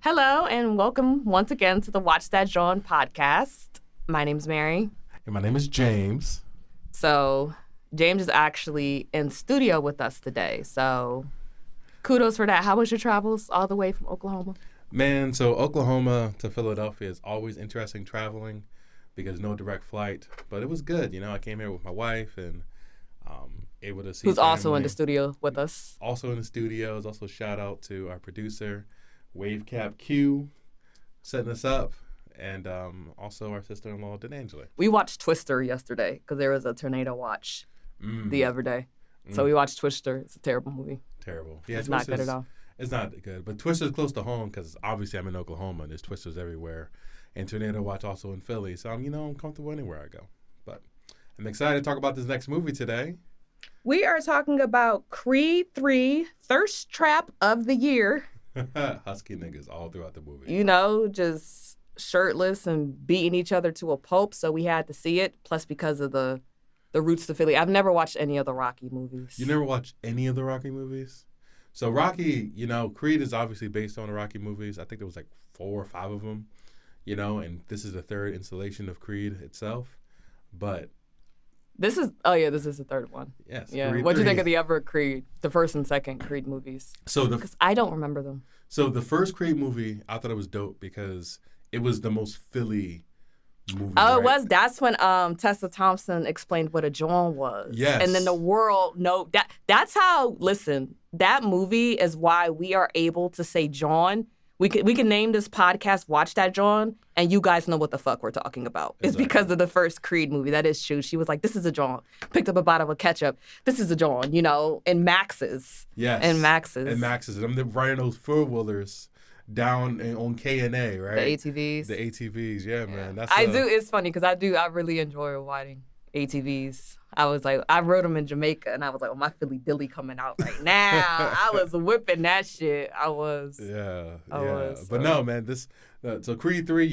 Hello, and welcome once again to the Watch That John podcast. My name's Mary. And my name is James. So, James is actually in studio with us today. So, kudos for that. How was your travels all the way from Oklahoma? Man, so Oklahoma to Philadelphia is always interesting traveling because no direct flight. But it was good. I came here with my wife and able to see Who's also in family. the studio with us. Also in the studios. Also shout out to our producer, Wavecap Q, setting us up. And also our sister-in-law, Denangela. We watched Twister yesterday because there was a tornado watch the other day. So we watched Twister. It's a terrible movie. Terrible. Yeah, It's not good at all. It's not good. But Twister's close to home because obviously I'm in Oklahoma and there's Twisters everywhere. And Tornado Watch also in Philly. So I'm comfortable anywhere I go. But I'm excited to talk about this next movie today. We are talking about Creed 3, Thirst Trap of the Year. Husky niggas all throughout the movie. Just shirtless and beating each other to a pulp. So we had to see it. Plus because of the roots to Philly. I've never watched any of the Rocky movies. You never watched any of the Rocky movies? So Rocky, Creed is obviously based on the Rocky movies. I think there was like 4 or 5 of them, and this is the third installation of Creed itself. But this is the third one. yes. Yeah. Creed What'd you 3. think of the other Creed, the first and second Creed movies? Because I don't remember them. So the first Creed movie, I thought it was dope because it was the most Philly movie. Oh, right? it was. That's when Tessa Thompson explained what a John was. Yes. And then the world that's how. Listen, that movie is why we are able to say John. We can name this podcast "Watch That John," and you guys know what the fuck we're talking about. It's Exactly. because of the first Creed movie. That is true. She was like, "This is a John." Picked up a bottle of ketchup. This is a John. And Max's. Yes. And Max's. And Max's. And I'm riding those four-wheelers down on K&A, right? The ATVs. The ATVs, yeah, man. That's I do. It's funny because I really enjoy riding ATVs. I was like, I rode them in Jamaica, and I was like, oh, my Philly Dilly coming out right now. I was whipping that shit. I was. Yeah. was, But so. no, man, so Creed 3,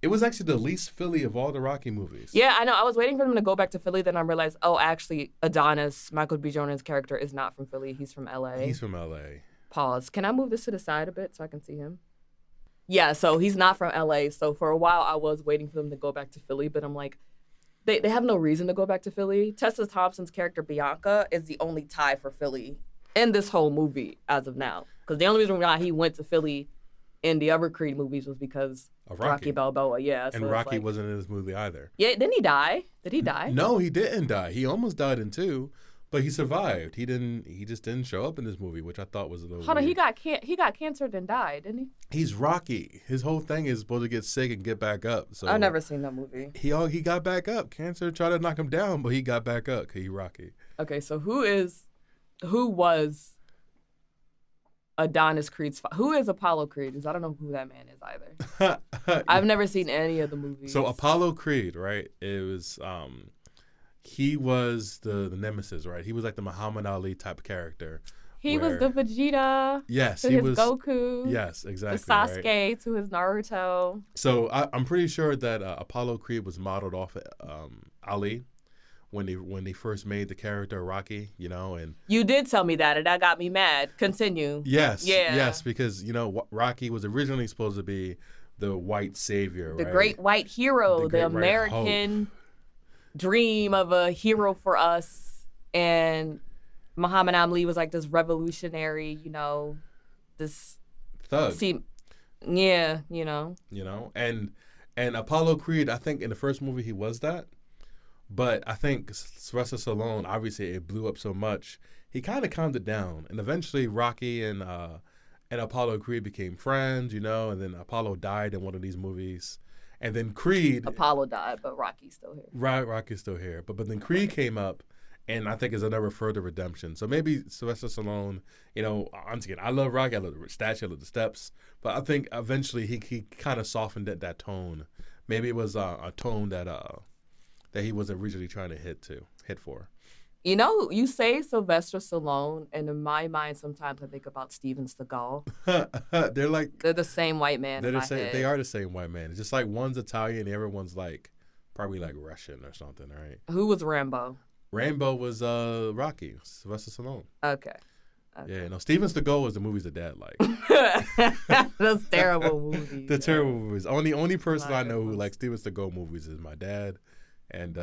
it was actually the least Philly of all the Rocky movies. Yeah, I know. I was waiting for them to go back to Philly. Then I realized, oh, actually, Adonis, Michael B. Jordan's character, is not from Philly. He's from L.A. He's from L.A. Pause. Can I move this to the side a bit so I can see him? Yeah, so he's not from L.A. So for a while, I was waiting for them to go back to Philly. But I'm like, they have no reason to go back to Philly. Tessa Thompson's character, Bianca, is the only tie for Philly in this whole movie as of now. Because the only reason why he went to Philly in the other Creed movies was because Of Rocky Balboa. Yeah. So And it's Rocky like, wasn't in this movie either. Yeah, didn't he die? Did he die? No, he didn't die. He almost died in 2, but he survived. He just didn't show up in this movie, which I thought was a little Hold on, weird. he got cancer then died, didn't he? He's Rocky. His whole thing is supposed to get sick and get back up. So I've never seen that movie. He got back up. Cancer tried to knock him down, but he got back up because he Rocky. Okay, so who was Adonis Creed's who is Apollo Creed? Because I don't know who that man is either. I've never seen any of the movies. So Apollo Creed, right? It was he was the nemesis, right? He was like the Muhammad Ali type character. He was the Vegeta Yes, to he his was Goku. Yes, The exactly. Sasuke Right? to his Naruto. So I'm pretty sure that Apollo Creed was modeled off Ali when they first made the character Rocky, and You did tell me that, and that got me mad. Continue. yes, Yeah. yes, because Rocky was originally supposed to be the white savior, The right? great white hero, The the great white American dream of a hero for us. And Muhammad Ali was like this revolutionary, this Thug. yeah, and Apollo Creed, I think in the first movie he was that, but I think Sylvester Stallone, obviously it blew up so much, he kind of calmed it down, and eventually Rocky and Apollo Creed became friends, and then Apollo died in one of these movies, and then Creed, Apollo died, but Rocky's still here. right, Rocky's still here, but then Creed came up. And I think is another further redemption. So maybe Sylvester Stallone, once again, I love Rocky, I love the statue, I love the steps. But I think eventually he kind of softened that tone. Maybe it was a tone that he was originally trying to hit for. You say Sylvester Stallone, and in my mind, sometimes I think about Steven Seagal. They're the same white man in my head. They are the same white man. It's just like one's Italian, the other one's probably like Russian or something, right? Who was Rambo? Rambo was Rocky, Sylvester Stallone. Okay. Yeah, no. Steven Seagal is the movies that Dad like. Those terrible movies. The terrible movies. Only person I know who ones. likes Steven Seagal movies is my dad, and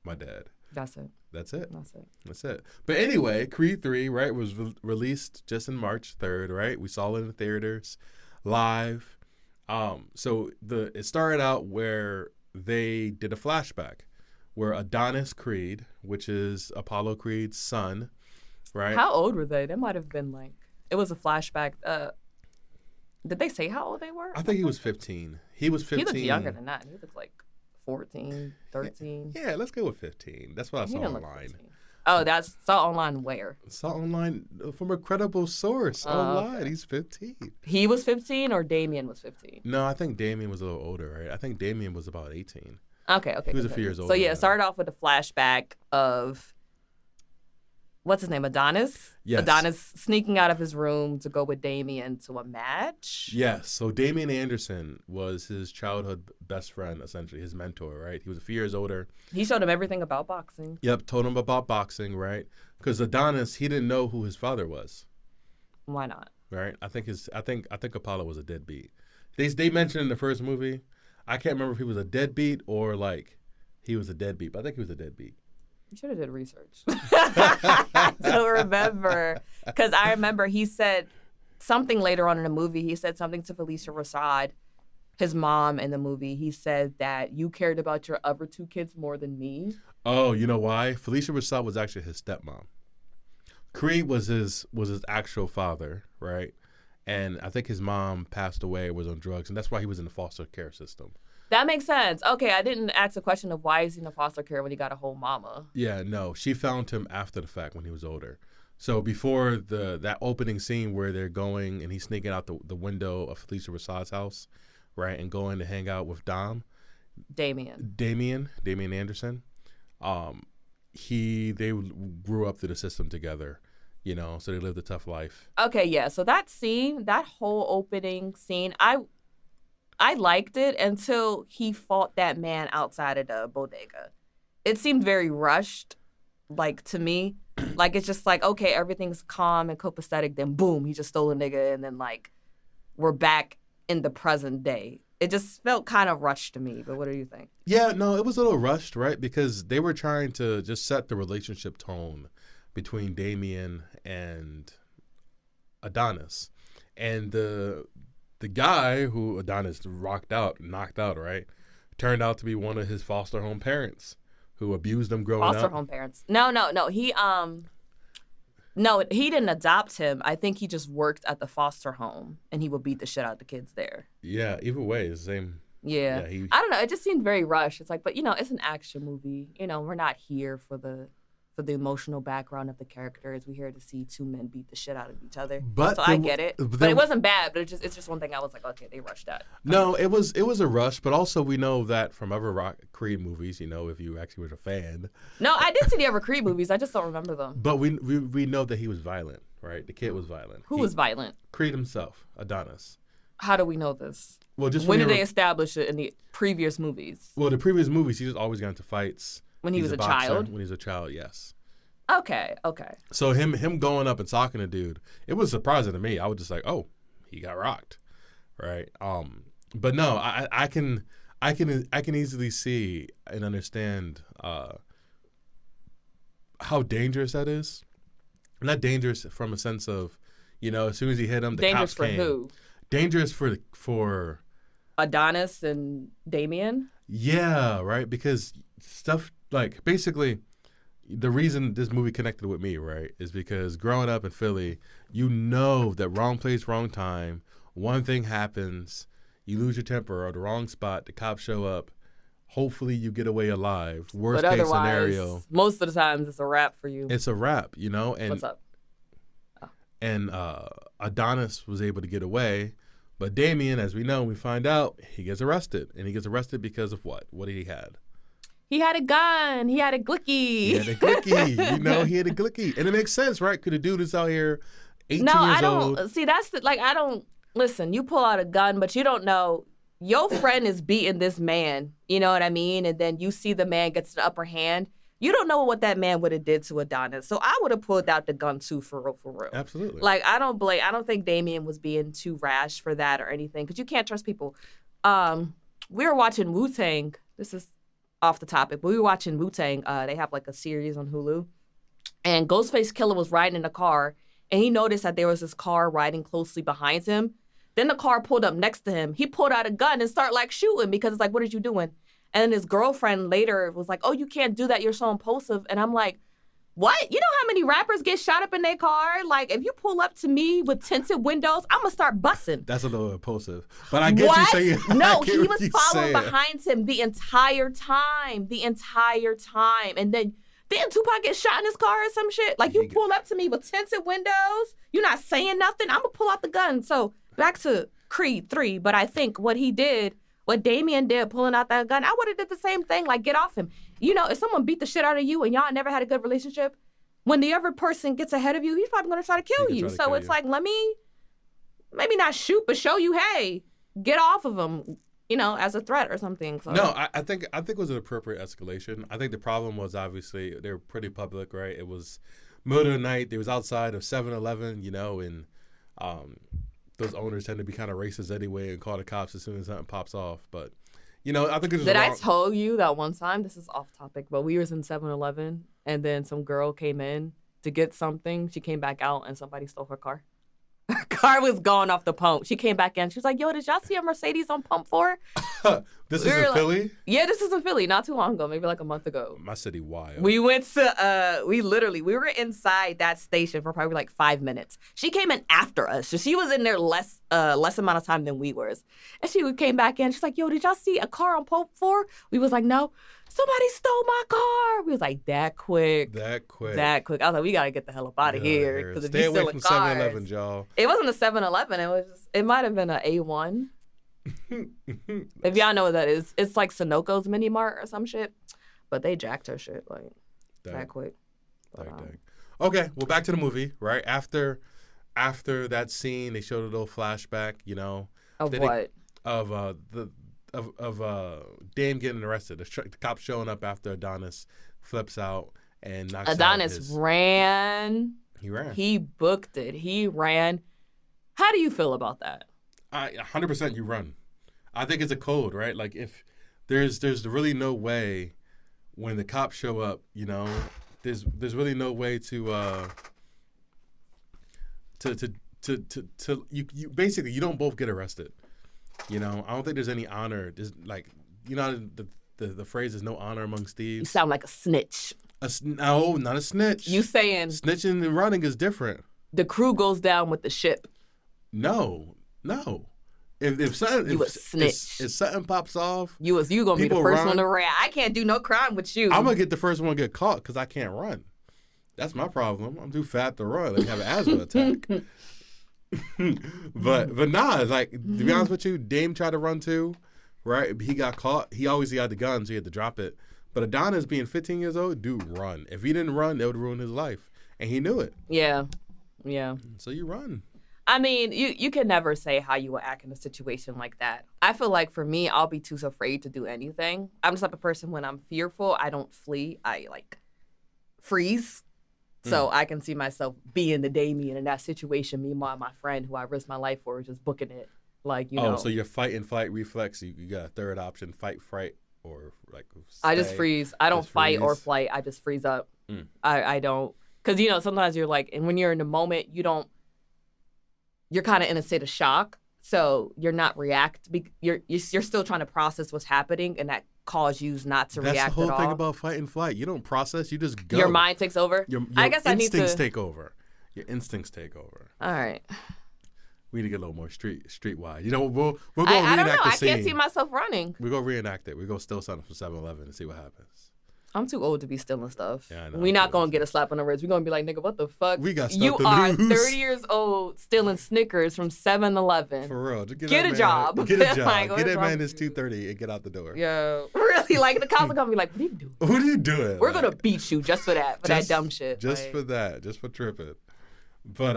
my dad. That's it. That's it. That's it. That's it. But anyway, Creed 3, right, was released just in March 3rd, right? We saw it in the theaters, live. So it started out where they did a flashback where Adonis Creed, which is Apollo Creed's son, right? How old were they? They might have been like, it was a flashback. Did they say how old they were? I think he was 15. He was 15. He looked younger than that. He looked like 14, 13. Yeah, let's go with 15. That's what I He saw didn't look online. 15. Oh, that's saw online where? Saw online from a credible source online. Okay. He's 15. He was 15 or Damien was 15? No, I think Damien was a little older, right? I think Damien was about 18. Okay. He was a few years older. So yeah, it started off with a flashback of what's his name, Adonis? Yes. Adonis sneaking out of his room to go with Damien to a match. Yes. So Damien Anderson was his childhood best friend, essentially, his mentor, right? He was a few years older. He showed him everything about boxing. Yep, told him about boxing, right? Because Adonis, he didn't know who his father was. Why not? Right? I think Apollo was a deadbeat. They mentioned in the first movie, I can't remember if he was a deadbeat or like he was a deadbeat, but I think he was a deadbeat. You should have did research. I don't remember. Because I remember he said something later on in the movie. He said something to Felicia Rashad, his mom in the movie. He said that you cared about your other two kids more than me. Oh, you know why? Felicia Rashad was actually his stepmom. Creed was his actual father, right? And I think his mom passed away, was on drugs, and that's why he was in the foster care system. That makes sense. Okay, I didn't ask the question of why he's in the foster care when he got a whole mama. Yeah, no. She found him after the fact when he was older. So before that opening scene where they're going and he's sneaking out the window of Felicia Rashad's house, right, and going to hang out with Damien Anderson, they grew up through the system together, you know, so they lived a tough life. Okay, yeah. So that scene, that whole opening scene, I liked it until he fought that man outside of the bodega. It seemed very rushed, like, to me. Like, it's just like, okay, everything's calm and copacetic, then boom, he just stole a nigga, and then, like, we're back in the present day. It just felt kind of rushed to me, but what do you think? Yeah, no, it was a little rushed, right? Because they were trying to just set the relationship tone between Damien and Adonis. And the guy who Adonis knocked out, right, turned out to be one of his foster home parents who abused him growing up. Foster home parents. No. He didn't adopt him. I think he just worked at the foster home, and he would beat the shit out of the kids there. Yeah, either way, it's the same. Yeah. I don't know. It just seemed very rushed. It's like, but, you know, it's an action movie. You know, we're not here for the emotional background of the characters. We're here to see two men beat the shit out of each other. So I get it. But it wasn't bad, but it's just one thing I was like, okay, they rushed that. No, it was a rush, but also we know that from other Creed movies, you know, if you actually were a fan. No, I did see the other Creed movies. I just don't remember them. But we know that he was violent, right? The kid was violent. Who was violent? Creed himself, Adonis. How do we know this? Well, just when did they establish it in the previous movies? Well, the previous movies, he just always got into fights. When he was a child? When he was a child, yes. Okay. So him going up and talking to dude, it was surprising to me. I was just like, oh, he got rocked, right? But no, I can easily see and understand how dangerous that is. Not dangerous from a sense of, you know, as soon as he hit him, the dangerous cops came. Dangerous for who? Dangerous for Adonis and Damien? Yeah, right? Because stuff like basically the reason this movie connected with me, right, is because growing up in Philly, you know that wrong place, wrong time, one thing happens, you lose your temper or the wrong spot, the cops show up, hopefully you get away alive. Worst case scenario. Most of the times it's a wrap for you. It's a wrap, you know? And, what's up? Oh. And Adonis was able to get away, but Damien, as we know, we find out, he gets arrested. And he gets arrested because of what? What did he have? He had a gun. He had a glicky. He had a glicky. You know, he had a glicky. And it makes sense, right? Because the dude is out here 18 years old. No, I don't. See, that's I don't. Listen, you pull out a gun, but you don't know. Your friend is beating this man. You know what I mean? And then you see the man gets the upper hand. You don't know what that man would have did to Adonis. So I would have pulled out the gun too, for real, for real. Absolutely. Like, I don't think Damien was being too rash for that or anything, because you can't trust people. We were watching Wu-Tang. This is off the topic, but we were watching Wu-Tang. They have like a series on Hulu. And Ghostface Killah was riding in a car, and he noticed that there was this car riding closely behind him. Then the car pulled up next to him. He pulled out a gun and started like shooting, because it's like, what are you doing? And then his girlfriend later was like, oh, you can't do that. You're so impulsive. And I'm like, what? You know how many rappers get shot up in their car? Like, if you pull up to me with tinted windows, I'm going to start busting. That's a little impulsive. But I get you saying. No, he was following behind him the entire time. And then Tupac get shot in his car or some shit. Like, you pull up to me with tinted windows. You're not saying nothing. I'm going to pull out the gun. So back to Creed 3. But I think what Damien did, pulling out that gun, I would have did the same thing. Like, get off him. You know, if someone beat the shit out of you and y'all never had a good relationship, when the other person gets ahead of you, he's probably going to try to kill you. So it's like, let me maybe not shoot, but show you, hey, get off of him, you know, as a threat or something. So. No, I think it was an appropriate escalation. I think the problem was, obviously, they were pretty public, right? It was middle of the night. They was outside of 7-Eleven, you know, and those owners tend to be kind of racist anyway and call the cops as soon as something pops off. But, you know, I think it's I tell you that one time, this is off topic, but we was in 7-Eleven, and then some girl came in to get something. She came back out, and somebody stole her car. Her car was gone off the pump. She came back in. She was like, yo, did y'all see a Mercedes on pump 4? This is in Philly? Yeah, this is in Philly. Not too long ago. Maybe like a month ago. My city wild. We went to, we were inside that station for probably like 5 minutes. She came in after us. So she was in there less amount of time than we were. And she came back in. She's like, yo, did y'all see a car on pump 4? We was like, no. Somebody stole my car. We was like, that quick. I was like, we got to get the hell up out of here. Because stay away from 7-Eleven, y'all. It wasn't a 7-Eleven. It might have been an A1. If y'all know what that is. It's like Sunoco's Mini Mart or some shit. But they jacked her shit like that quick. But, okay, well, back to the movie, right? After that scene, they showed a little flashback, you know. Of what? Of Dame getting arrested. The cops showing up after Adonis flips out and knocks Adonis out his... ran. He ran. He booked it. He ran. How do you feel about that? 100% you run. I think it's a code, right? Like, if there's really no way when the cops show up, you know, there's really no way to you basically, you don't both get arrested. You know, I don't think there's any honor. There's like, you know, the phrase is no honor amongst thieves. You sound like a snitch. No, not a snitch. You saying snitching and running is different. The crew goes down with the ship. No. If something pops off, you gonna be the first one to run. I can't do no crime with you. I'm gonna get the first one to get caught because I can't run. That's my problem. I'm too fat to run. I have an asthma attack. but nah, like, to be honest with you, Dame tried to run too, right? He got caught. He always had the gun, so he had to drop it. But Adonis, being 15 years old, dude, run. If he didn't run, that would ruin his life, and he knew it. Yeah. So you run. I mean, you can never say how you will act in a situation like that. I feel like for me, I'll be too afraid to do anything. I'm the type of person, when I'm fearful, I don't flee. I like freeze. So I can see myself being the Damien in that situation. Meanwhile, my friend who I risked my life for is just booking it. Like, you know. Oh, so your fight and flight reflex, you got a third option, fight, fright, or like stay. I just freeze. I don't fight or flight. I just freeze up. I don't. Because, you know, sometimes you're like, and when you're in the moment, you're kind of in a state of shock. So you're not you're still trying to process what's happening, and that cause you not to react at all. That's the whole thing about fight and flight. You don't process, you just go. Your mind takes over? I guess I need to... Your instincts take over. All right. We need to get a little more streetwide. You know, we'll go reenact the scene. I don't know. I can't see myself running. We'll go reenact it. We'll go steal something from 7-Eleven and see what happens. I'm too old to be stealing stuff. Yeah, I know. We're not going to get a slap on the wrist. We're going to be like, nigga, what the fuck? We got stuff You to are lose. 30 years old stealing Snickers from 7-Eleven. For real. Get a job. Get a job. Like, get that man this 2:30 and get out the door. Yo. Really? Like, the cops are going to be like, what are you doing? What are you doing? We're going to beat you just for that. For that dumb shit. Just for that. Just for tripping. But,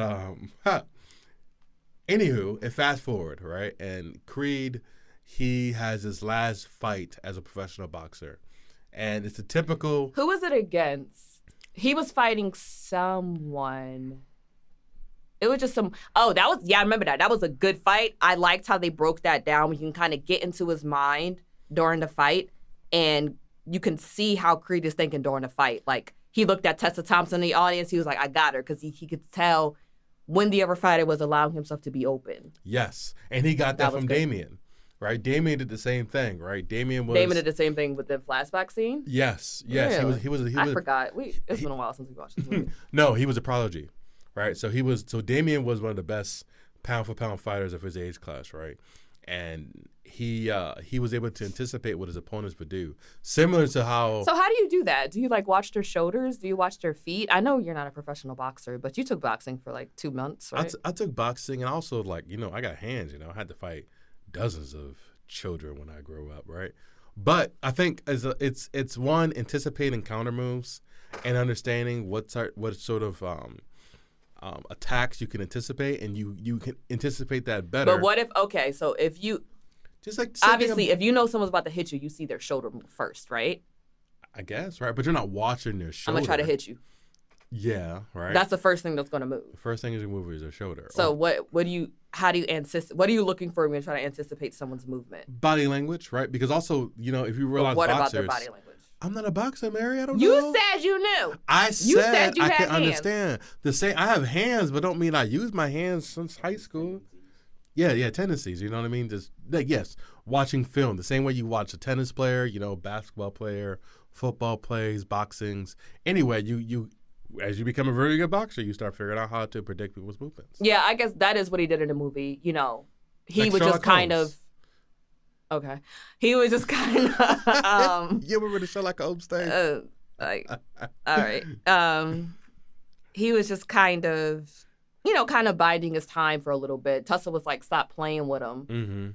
anywho, and fast forward, right? And Creed, he has his last fight as a professional boxer. And it's a typical. Who was it against? He was fighting someone. It was just some. Oh, that was. Yeah, I remember that. That was a good fight. I liked how they broke that down. We can kind of get into his mind during the fight, and you can see how Creed is thinking during the fight. Like, he looked at Tessa Thompson in the audience. He was like, I got her, because he could tell when the other fighter was allowing himself to be open. Yes. And he got that from good. Damien, right? Damien did the same thing, right? Damien did the same thing with the flashback scene? Yes. Really? He was I forgot. It's been a while since we watched this movie. No, he was a prodigy, right? So Damien was one of the best pound-for-pound fighters of his age class, right? And he was able to anticipate what his opponents would do, similar to how. So how do you do that? Do you like watch their shoulders? Do you watch their feet? I know you're not a professional boxer, but you took boxing for like 2 months, right? I took boxing, and also, like, I got hands. I had to fight dozens of children when I grew up, right? But I think it's one, anticipating counter moves and understanding what sort of attacks you can anticipate, and you can anticipate that better. But what if, okay, so if you, just like obviously, if you know someone's about to hit you, you see their shoulder move first, right? I guess, right? But you're not watching their shoulder. I'm going to try to hit you. Yeah, right. That's the first thing that's going to move. The first thing is your move is their shoulder. So how do you anticipate, what are you looking for when you're trying to anticipate someone's movement? Body language, right? Because also, if you realize what boxers, about their body language? I'm not a boxer, Mary. I don't know. You said you knew. I said you I had can hands. understand. I have hands, but don't mean I use my hands since high school. Yeah, tendencies. You know what I mean? Just like, yes, watching film the same way you watch a tennis player, basketball player, football plays, boxings. Anyway, you as you become a very good boxer, you start figuring out how to predict people's movements. Yeah, I guess that is what he did in the movie. He Like was Sherlock just kind Holmes. of. Okay, he was just kind of. You ever really Sherlock Holmes thing? All right. He was just kind of, biding his time for a little bit. Tussa was like, stop playing with him. Mm-hmm.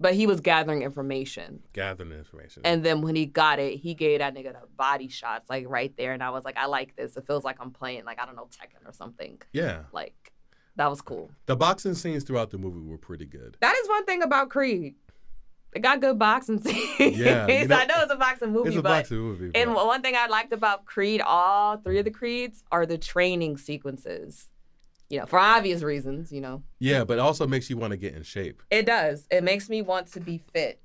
But he was gathering information. And then when he got it, he gave that nigga the body shots, like, right there. And I was like, I like this. It feels like I'm playing, like, I don't know, Tekken or something. Yeah. Like, that was cool. The boxing scenes throughout the movie were pretty good. That is one thing about Creed. It got good boxing scenes. Yeah. I know it's a boxing movie, And one thing I liked about Creed, all three of the Creeds, are the training sequences. For obvious reasons, Yeah, but it also makes you want to get in shape. It does. It makes me want to be fit.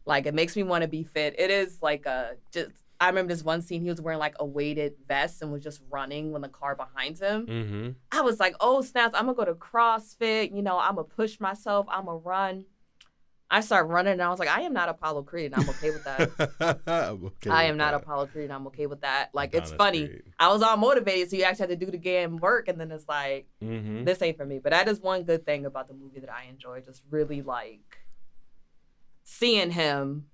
Like, it makes me want to be fit. It is like I remember this one scene, he was wearing like a weighted vest and was just running when the car behind him. Mm-hmm. I was like, oh, snaps, I'm going to go to CrossFit. I'm going to push myself. I'm going to run. I started running, and I was like, I am not Apollo Creed, and I'm okay with that. I am not Apollo Creed, and I'm okay with that. Like, it's funny. Creed. I was all motivated, so you actually had to do the game work, and then it's like, This ain't for me. But that is one good thing about the movie that I enjoy, just really, like, seeing him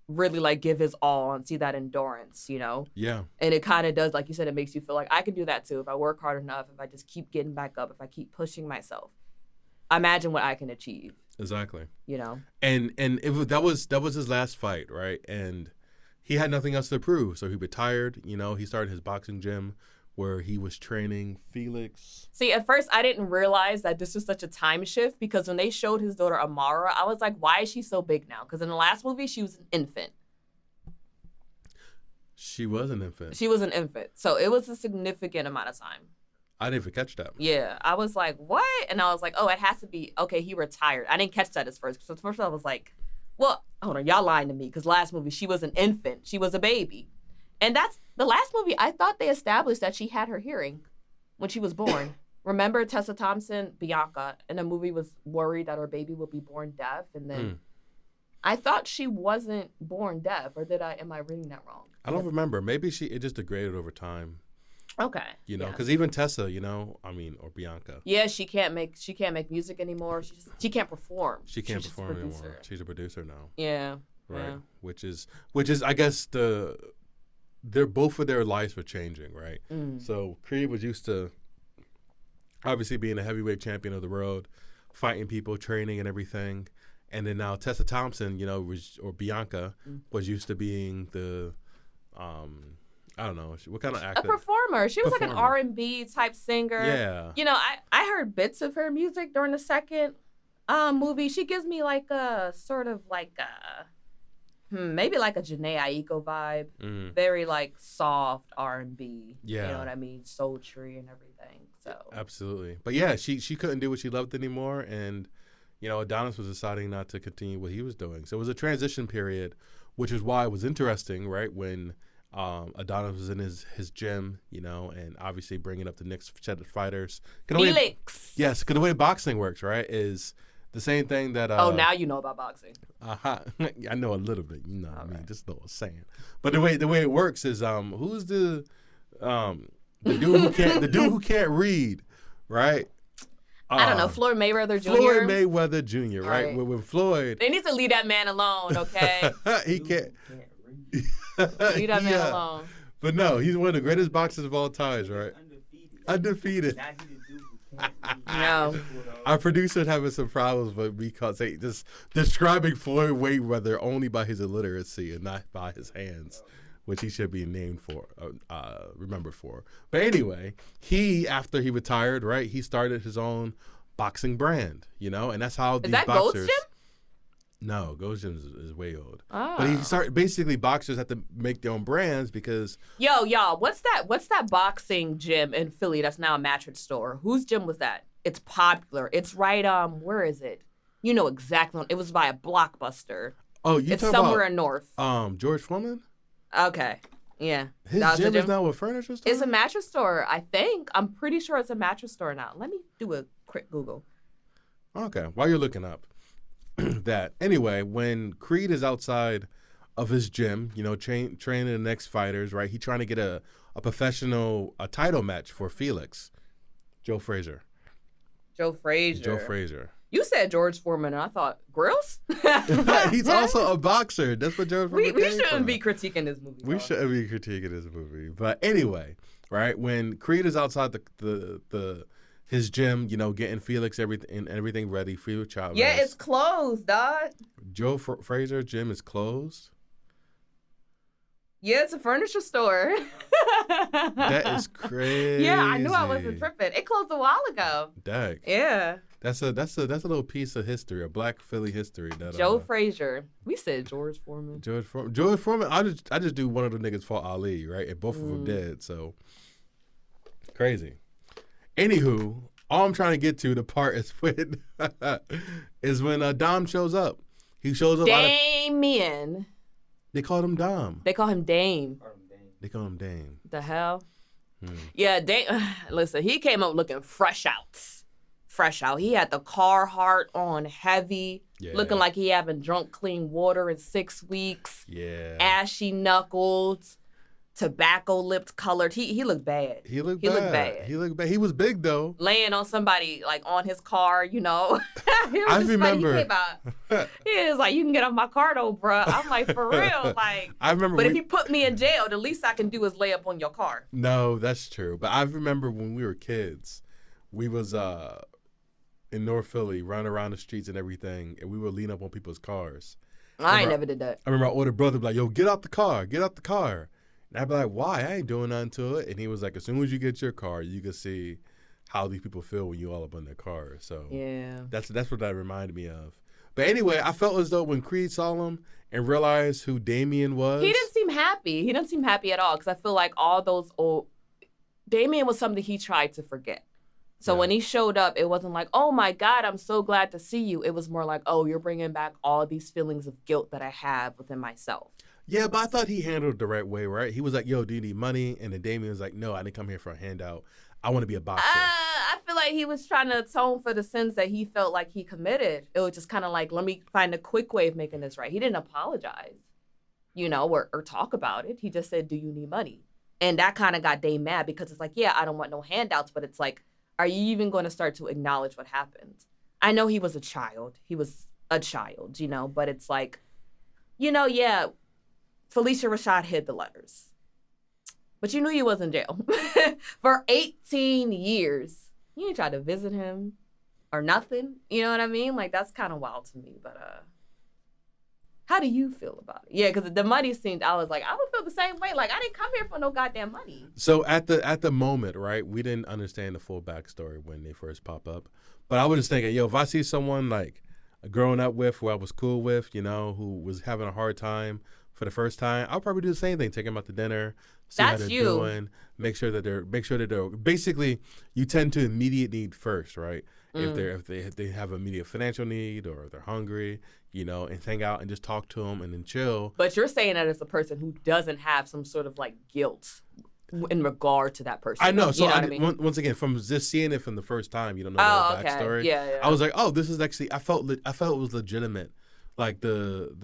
really, like, give his all and see that endurance, Yeah. And it kind of does, like you said, it makes you feel like I can do that, too. If I work hard enough, if I just keep getting back up, if I keep pushing myself. Imagine what I can achieve. Exactly. And that was his last fight, right? And he had nothing else to prove, so he retired. He started his boxing gym where he was training Felix. See, at first I didn't realize that this was such a time shift, because when they showed his daughter Amara, I was like, why is she so big now? Because in the last movie, she was an infant. She was an infant. So it was a significant amount of time. I didn't even catch that. Yeah. I was like, what? And I was like, oh, it has to be, okay, he retired. I didn't catch that at first. So at first I was like, well, hold on, y'all lying to me, because last movie, she was an infant. She was a baby. And that's, the last movie, I thought they established that she had her hearing when she was born. Remember Tessa Thompson, Bianca, in the movie was worried that her baby would be born deaf. And then I thought she wasn't born deaf, or am I reading that wrong? I don't remember. Maybe it just degraded over time. Okay. Because even Tessa, or Bianca. Yeah, she can't make music anymore. She can't perform. She can't perform anymore. She's a producer now. Yeah. Right. Yeah. Which is I guess they're both of their lives were changing, right? So Creed was used to obviously being a heavyweight champion of the world, fighting people, training and everything. And then now Tessa Thompson, or Bianca was used to being the I don't know. What kind of actor? A performer. She was like an R&B type singer. Yeah. I heard bits of her music during the second movie. She gives me like a sort of like Maybe like a Janae Aiko vibe. Mm. Very like soft R&B. Yeah. You know what I mean? Sultry and everything. So Absolutely. But yeah, she couldn't do what she loved anymore, and Adonis was deciding not to continue what he was doing. So it was a transition period, which is why it was interesting, right? When Adonis was in his gym, and obviously bringing up the next set of fighters. Felix. Yes, because the way boxing works, right, is the same thing that. Now you know about boxing. I know a little bit. You know what I mean? Right. Just know what I'm saying. But the way it works is who's the dude who can't read, right? I don't know, Floyd Mayweather Jr. Floyd Mayweather Jr. Right? Right. When Floyd, They need to leave that man alone, okay? he can't. Leave that man Yeah. alone. But no, he's one of the greatest boxers of all times, right? Undefeated. Now he the dude who can't read. No. Our producer's having some problems, but because they just describing Floyd Mayweather only by his illiteracy and not by his hands, which he should be named for, remembered for. But anyway, after he retired, right, he started his own boxing brand, and that's how these that Gold's boxers. Gym? No, Gold's Gym is way old. Oh. But he started basically boxers have to make their own brands because Yo, y'all, what's that boxing gym in Philly that's now a mattress store? Whose gym was that? It's popular. It's right, where is it? You know exactly. It was by a Blockbuster. it's somewhere in North. George Foreman. Okay. Yeah. His That was the gym is now a furniture store. It's a mattress store, I think. I'm pretty sure it's a mattress store now. Let me do a quick Google. Okay, while you're looking up that. Anyway, when Creed is outside of his gym, training the next fighters, right? He's trying to get a professional title match for Felix. Joe Frazier. Joe Frazier. You said George Foreman, and I thought, Grills? He's also a boxer. That's what George Foreman We came shouldn't from. be critiquing this movie. We dog. shouldn't be critiquing this movie. But anyway, right? When Creed is outside his gym, getting Felix everything ready, Felix Chavez. Yeah, it's closed, dog. Joe Frazier gym is closed. Yeah, it's a furniture store. That is crazy. Yeah, I knew I wasn't tripping. It closed a while ago. Dag. Yeah. That's a little piece of history, a Black Philly history. That Joe Frazier. We said George Foreman. George Foreman. I just do one of the niggas fought Ali, right? And both of them dead. So crazy. Anywho, all I'm trying to get to the part is when Dom shows up. He shows up. Damien. They called him Dom. They call him Dame. They call him Dame. The hell? Yeah, Dame. Listen, he came up looking fresh out. Fresh out. He had the Carhartt on heavy, Yeah. looking like he haven't drunk clean water in 6 weeks. Yeah. Ashy knuckles, tobacco lipped colored. He looked bad. He looked He bad. looked bad. He looked bad. He was big though. Laying on somebody like on his car, He was I just remember. Funny. He was like, "You can get off my car, though, bruh." I'm like, for real, like. I remember. But if you put me in jail, the least I can do is lay up on your car. No, that's true. But I remember when we were kids, we was in North Philly, running around the streets and everything, and we would lean up on people's cars. I ain't never did that. I remember my older brother be like, "Yo, get out the car, get out the car." And I'd be like, "Why? I ain't doing nothing to it." And he was like, "As soon as you get your car, you can see how these people feel when you all up on their cars." So Yeah. that's what that reminded me of. But anyway, I felt as though when Creed saw him and realized who Damien was, He didn't seem happy. He didn't seem happy at all because I feel like all those old. Damien was something he tried to forget. So Yeah. when he showed up, it wasn't like, "Oh my God, I'm so glad to see you." It was more like, "Oh, you're bringing back all these feelings of guilt that I have within myself." Yeah, but I thought he handled it the right way, right? He was like, "Yo, do you need money?" And then Damien was like, "No, I didn't come here for a handout. I want to be a boxer." I feel like he was trying to atone for the sins that he felt like he committed. It was just kind of like, let me find a quick way of making this right. He didn't apologize, or talk about it. He just said, "Do you need money?" And that kind of got Dame mad because it's like, yeah, I don't want no handouts, but it's like, are you even going to start to acknowledge what happened? I know he was a child. He was a child, but it's like, yeah, Felicia Rashad hid the letters. But you knew you was in jail for 18 years. You ain't tried to visit him or nothing. You know what I mean? Like, that's kind of wild to me. But how do you feel about it? Yeah, because the money seemed, I was like, I would feel the same way. Like, I didn't come here for no goddamn money. So at the moment, right, we didn't understand the full backstory when they first pop up. But I was just thinking, yo, if I see someone like growing up with, who I was cool with, who was having a hard time for the first time, I'll probably do the same thing. Take them out to dinner, see how That's they're you. doing, make sure that they're basically, you tend to immediate need first, right? If they have immediate financial need or they're hungry, and hang out and just talk to them and then chill. But you're saying that as a person who doesn't have some sort of like guilt in regard to that person. I know. So You know what I mean? once again, from just seeing it from the first time, you don't know Oh, the okay. backstory. Yeah. I was like, oh, this is actually. I felt it was legitimate, like the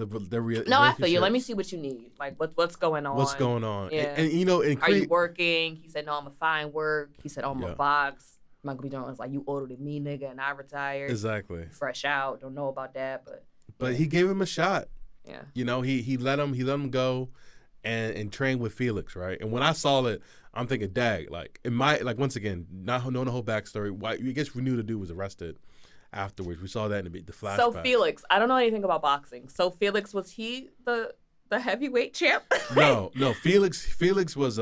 real. No, I feel you. Let me see what you need. Like, what's going on? What's going on? Yeah. And in Are you Creed, working? He said, no, I'm a fine work. He said, oh, I'm Yeah. a box. Michael B. Jordan was like, you older than me, nigga, and I retired. exactly. Fresh out. Don't know about that, But he gave him a shot. yeah. He let him go, and train with Felix, right? And when I saw it, I'm thinking, dag, once again, not knowing the whole backstory. Why I guess we knew the dude was arrested afterwards. We saw that in the flashback. So Felix, I don't know anything about boxing. So Felix, was he the heavyweight champ? No. Felix was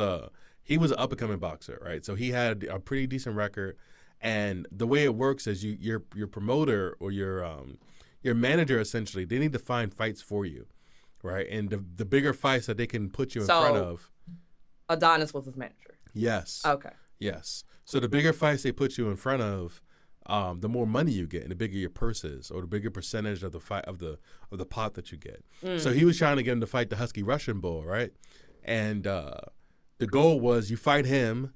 he was an up and coming boxer, right? So he had a pretty decent record, and the way it works is your promoter or your manager, essentially, they need to find fights for you, right? And the bigger fights that they can put you in front of. Adonis was his manager. Yes. Okay. Yes. So the bigger fights they put you in front of, the more money you get, and the bigger your purse is, or the bigger percentage of the fight of the pot that you get. So he was trying to get him to fight the Husky Russian Bull, right? And the goal was you fight him,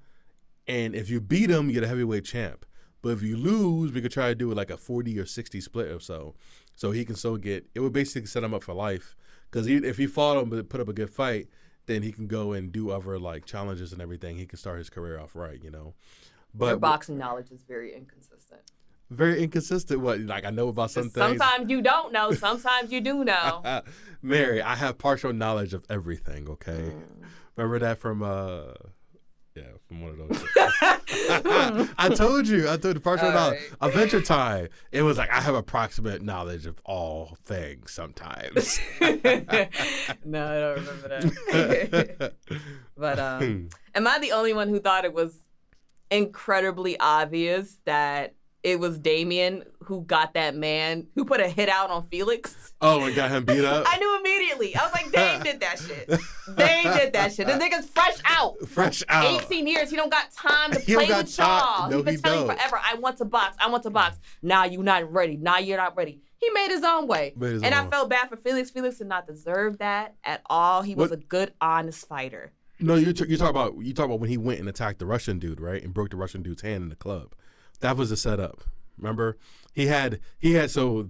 and if you beat him, you get a heavyweight champ. But if you lose, we could try to do it like a 40 or 60 split or so. So he can still get, it would basically set him up for life. Because if he fought him but put up a good fight, then he can go and do other like challenges and everything. He can start his career off right, But Your boxing knowledge is very inconsistent. very inconsistent. What, like I know about some things. Sometimes you don't know. Sometimes you do know. Mary, I have partial knowledge of everything, okay? Remember that from from one of those. I told you partial All knowledge. right. Adventure Time. It was like I have approximate knowledge of all things sometimes. No, I don't remember that. But am I the only one who thought it was incredibly obvious that it was Damien who got that man who put a hit out on Felix? Oh, and got him beat up? I knew immediately. I was like, Dame did that shit. Dame did that shit. This nigga's fresh out. Fresh out. 18 years. He don't got time to He don't play got with y'all. time. No, He's been he telling you don't. forever, I want to box. I want to box. Now you're not ready. Now you're not ready. He made his own way. And I felt bad for Felix. Felix did not deserve that at all. He was a good, honest fighter. No, you talk about when he went and attacked the Russian dude, right? And broke the Russian dude's hand in the club. That was the setup. Remember? He had so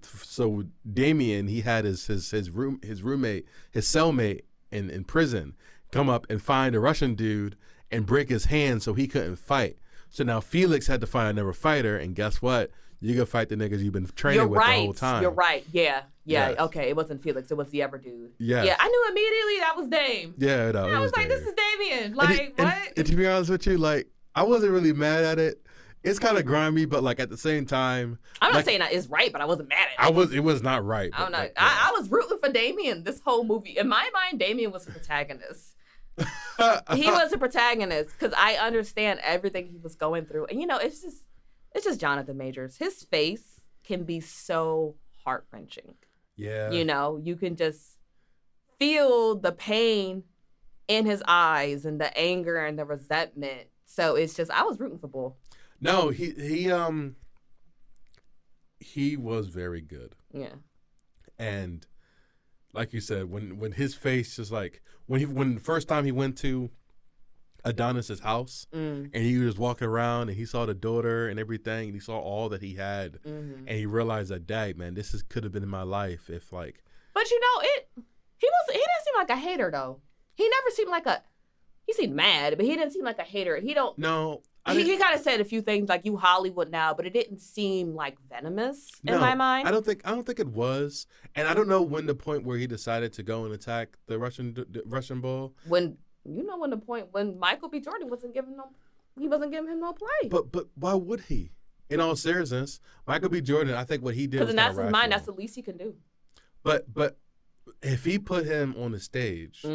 Damien, he had his roommate, his cellmate in prison come up and find a Russian dude and break his hand so he couldn't fight. So now Felix had to find another fighter, and guess what? You can fight the niggas you've been training with the whole time. You're right. Yeah. Yes. Okay. It wasn't Felix. It was the other dude. Yes. Yeah. I knew immediately that was Dame. Yeah, no, I was like, Damien. this is Damien. And Like, what? And to be honest with you, like, I wasn't really mad at it. It's kind of grimy, but like at the same time, I'm not like, saying that it's right, but I wasn't mad at it. It was not right. I'm but, not. like, I was rooting for Damien this whole movie. In my mind, Damien was the protagonist. He was the protagonist because I understand everything he was going through, and it's just Jonathan Majors. His face can be so heart wrenching. Yeah. You can just feel the pain in his eyes and the anger and the resentment. So it's just I was rooting for Bull. No, he was very good. Yeah. And like you said, when his face just like when the first time he went to Adonis's house and he was walking around and he saw the daughter and everything and he saw all that he had and he realized that, dang, man, this could have been in my life if like. But he didn't seem like a hater though. He never seemed like he seemed mad, but he didn't seem like a hater. He don't. No. He kind of said a few things like "you Hollywood now," but it didn't seem like venomous in my mind. I don't think it was, and I don't know when the point where he decided to go and attack the Russian Bull. When the point when Michael B. Jordan wasn't giving him no play. But why would he? In all seriousness, Michael B. Jordan, I think what he did because was in that's his rational. mind, that's the least he can do. But if he put him on the stage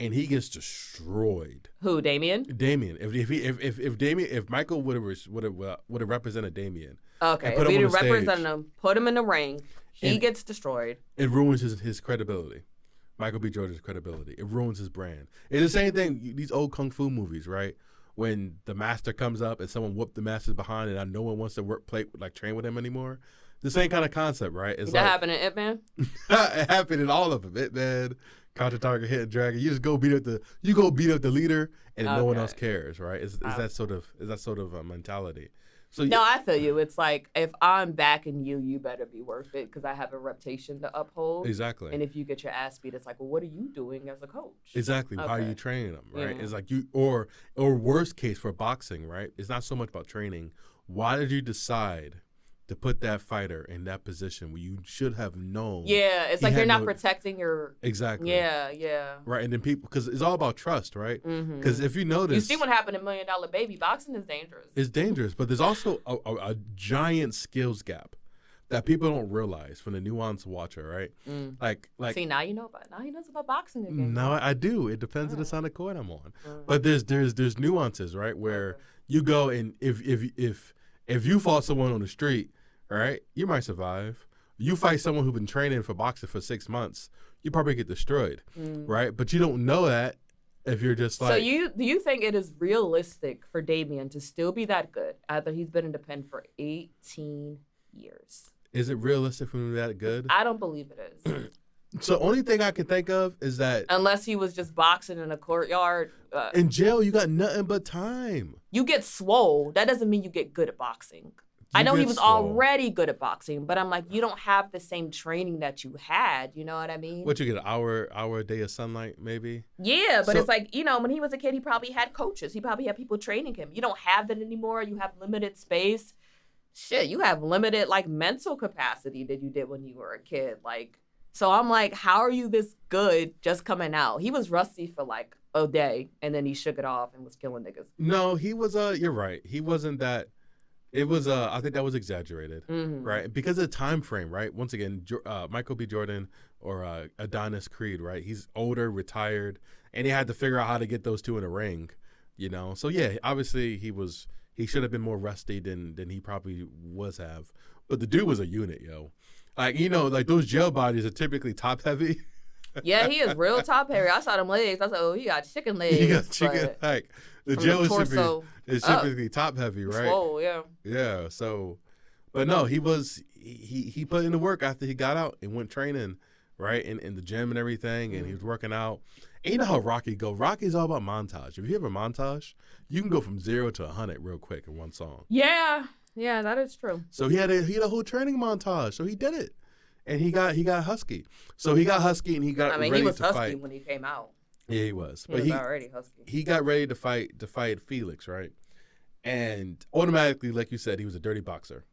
and he gets destroyed. Who, Damien? Damien. If Michael would have represented Damien. Okay, put if him he on the represented stage. him, put him in the ring, He And gets destroyed. it ruins his credibility. Michael B. Jordan's credibility. It ruins his brand. It's the same thing. These old kung fu movies, right? When the master comes up and someone whooped the master's behind, and no one wants to train with him anymore. The same kind of concept, right? It's Did that happen in Ip Man? it happened in all of them. It man, Contra Target, Hidden Dragon. You just go beat up the leader, and no one Okay. else cares, right? Is that sort of a mentality? So No, I feel you. It's like, if I'm backing you, you better be worth it because I have a reputation to uphold. exactly. And if you get your ass beat, it's like, well, what are you doing as a coach? Exactly. How are Okay. you training them, right? Yeah. It's like or worst case for boxing, right? It's not so much about training. Why did you decide to put that fighter in that position where you should have known? Yeah, it's He like had you're not no- protecting your. Exactly. Yeah. Right. And then people, because it's all about trust, right? Mm-hmm. Because if you notice, You see what happened in $1 Million Baby? Boxing is dangerous. it's dangerous, but there's also a giant skills gap that people don't realize from the nuanced watcher, right? Like See, now you know about. Now he knows about boxing again. no, I do. It depends on the side of court I'm on. Mm. But there's nuances, right? Where you go and if you fought someone on the street, right, you might survive. You fight someone who's been training for boxing for 6 months, you probably get destroyed, right? But you don't know that if you're just like. So do you think it is realistic for Damian to still be that good after he's been in the pen for 18 years? Is it realistic for me that good? I don't believe it is. So only thing I can think of is that Unless he was just boxing in a courtyard. in jail you got nothing but time. You get swole. That doesn't mean you get good at boxing. I You know he get was swole. already good at boxing, but I'm like, you don't have the same training that you had. You know what I mean? What you get an hour a day of sunlight maybe? Yeah, but So- it's like, when he was a kid, he probably had coaches. He probably had people training him. You don't have that anymore. You have limited space. Shit, you have limited mental capacity that you did when you were a kid. So I'm like, how are you this good just coming out? He was rusty for a day, and then he shook it off and was killing niggas. No, he was you're right. He wasn't that. It was I think that was exaggerated. Mhm. Right, because of the time frame, right? Once again, Michael B. Jordan or Adonis Creed, right? He's older, retired, and he had to figure out how to get those two in a ring, So yeah, obviously he should have been more rusty than he probably have. But the dude was a unit, yo. Those jail bodies are typically top heavy. Yeah, he is real top heavy. I saw them legs. I was like, oh, he got chicken legs. He got chicken. but Like the from jail the torso is up. typically top heavy, right? Swole, yeah. Yeah. So, but no, he put in the work after he got out and went training, right, in the gym and everything, and he was working out. And you know how Rocky go. Rocky's all about montage. If you have a montage, you can go from 0 to 100 real quick in one song. Yeah, that is true. So he had a whole training montage. So he did it, and he got husky. So he got husky, and he got I mean, ready he was to husky fight. when he came out. Yeah, he was. He But was already husky. he got ready to fight Felix, right? And automatically, like you said, he was a dirty boxer,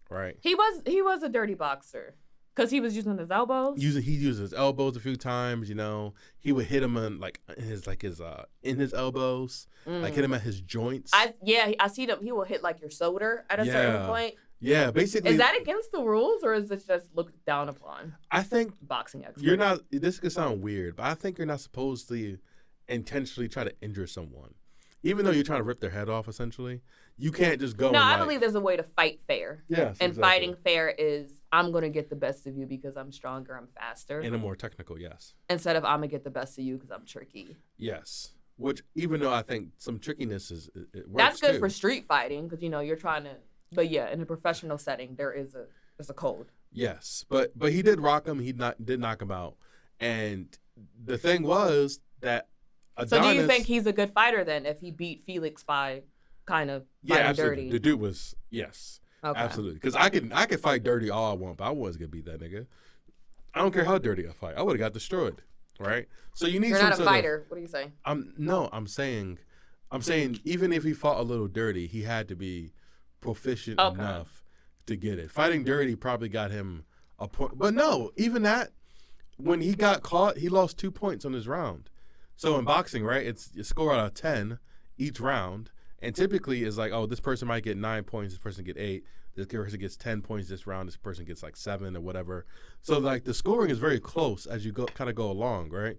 right? He was a dirty boxer because he was using his elbows. He used his elbows a few times. He would hit him in his elbows, hit him at his joints. I see them. He will hit your shoulder at a certain point. Yeah, basically. Is that against the rules or is it just looked down upon? I think Boxing expert. you're not. This could sound weird, but I think you're not supposed to intentionally try to injure someone, even though you're trying to rip their head off. Essentially, you can't just go. No, and I believe there's a way to fight fair. Yes, And exactly. fighting fair is I'm gonna get the best of you because I'm stronger, I'm faster, in a more technical, yes. instead of I'm gonna get the best of you because I'm tricky. Yes. Which, even though I think some trickiness it works That's good too. for street fighting because you're trying to. But yeah, in a professional setting, there's a code. Yes, but he did rock him. He did knock him out, and the thing was that Adonis. So do you think he's a good fighter then if he beat Felix by kind of fighting absolutely. dirty? The dude was Okay. absolutely, because I could fight dirty all I want, but I wasn't gonna beat that nigga. I don't care how dirty I fight. I would have got destroyed, right? So you need You're some not a sort fighter. What do you say? I'm saying even if he fought a little dirty, he had to be proficient Okay. enough to get it. Fighting dirty probably got him a point, but no, even that, when he got caught, he lost 2 points on his round. So in boxing, right, it's you score out of 10 each round, and typically it's like, oh, this person might get 9 points, this person get 8, this person gets 10 points this round, this person gets 7 or whatever. So the scoring is very close as you go along, right?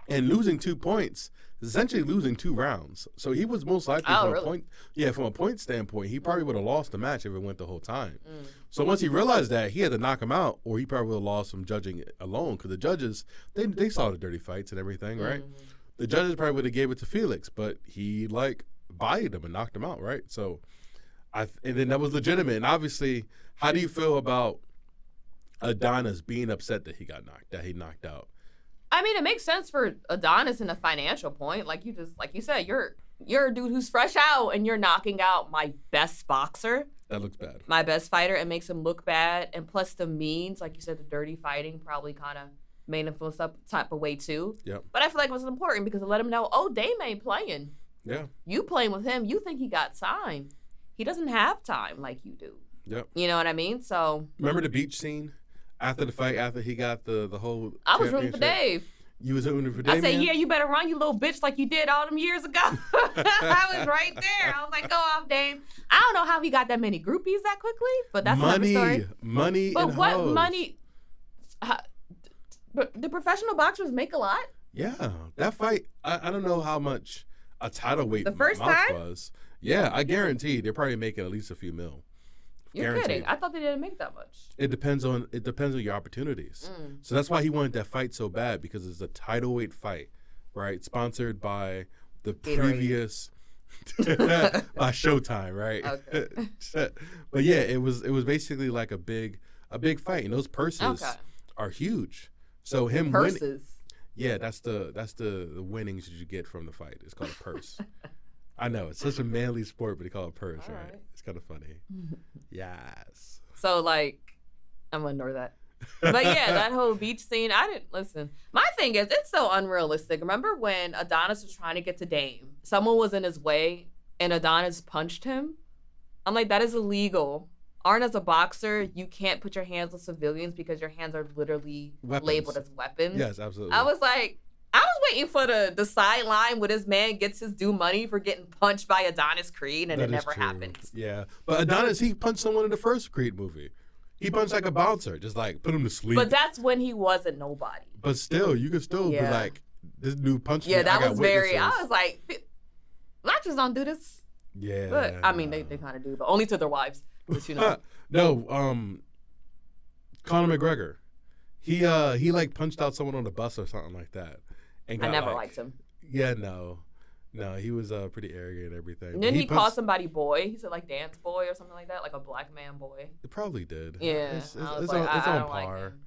And losing 2 points is essentially losing 2 rounds. So he was most likely from a point. Yeah, from a point standpoint, he probably would have lost the match if it went the whole time. So once he realized that, he had to knock him out, or he probably would have lost from judging it alone. Because the judges, they saw the dirty fights and everything, right? The judges probably would have gave it to Felix, but he bodied him and knocked him out, right? So, and then that was legitimate. And obviously, how do you feel about Adonis being upset that he knocked out? I mean, it makes sense for Adonis in a financial point. Like you said, you're a dude who's fresh out and you're knocking out my best boxer. That looks bad. My best fighter. It makes him look bad. And plus the means, like you said, the dirty fighting probably kind of made him feel some type of way too. Yep. But I feel like it was important because it let him know, oh, Dame ain't playing. Yeah. You playing with him. You think he got time. He doesn't have time like you do. Yep. You know what I mean? So remember the beach scene? After the fight, after he got the whole I was rooting for Dave. You was rooting for Dave? I said, yeah, you better run, you little bitch, like you did all them years ago. I was right there. I was like, go off, Dave. I don't know how he got that many groupies that quickly, but that's another story. Money, but and what hoes. Money? But the professional boxers make a lot. Yeah, that fight, I don't know how much a title weight the first mouth time was. Yeah, I guarantee they're probably making at least a few mil. You're Guaranteed. kidding. I thought they didn't make that much. It depends on your opportunities. So that's why he wanted that fight so bad, because it's a title weight fight, right? Sponsored by the previous by Showtime, right? Okay. But yeah, it was basically like a big fight, and those purses are huge. So him purses. winning, yeah, that's the winnings that you get from the fight. It's called a purse. I know it's such a manly sport, but they call it purse, right? It's kind of funny. Yes. So like, I'm gonna ignore that. But yeah, that whole beach scene, I didn't listen. My thing is, it's so unrealistic. Remember when Adonis was trying to get to Dame? Someone was in his way and Adonis punched him? I'm like, that is illegal. Arn, as a boxer, you can't put your hands on civilians because your hands are literally labeled as weapons. Yes, absolutely. I was waiting for the sideline where this man gets his due money for getting punched by Adonis Creed, and it never happens. Yeah. But Adonis, he punched someone in the first Creed movie. He punched like a bouncer, just like put him to sleep. But that's when he wasn't nobody. But still, you could still be like, this dude punched me. Yeah, that was very, I was like, Latchers don't do this. Yeah. But, I mean, they kind of do, but only to their wives. Which, you know. No, Conor McGregor. He like punched out someone on the bus or something like that. And I never liked him. Yeah, no, he was pretty arrogant and everything. And then he called somebody boy. He said like dance boy or something like that, like a black man boy. It probably did. Yeah, it's I on was like, I don't par. like him.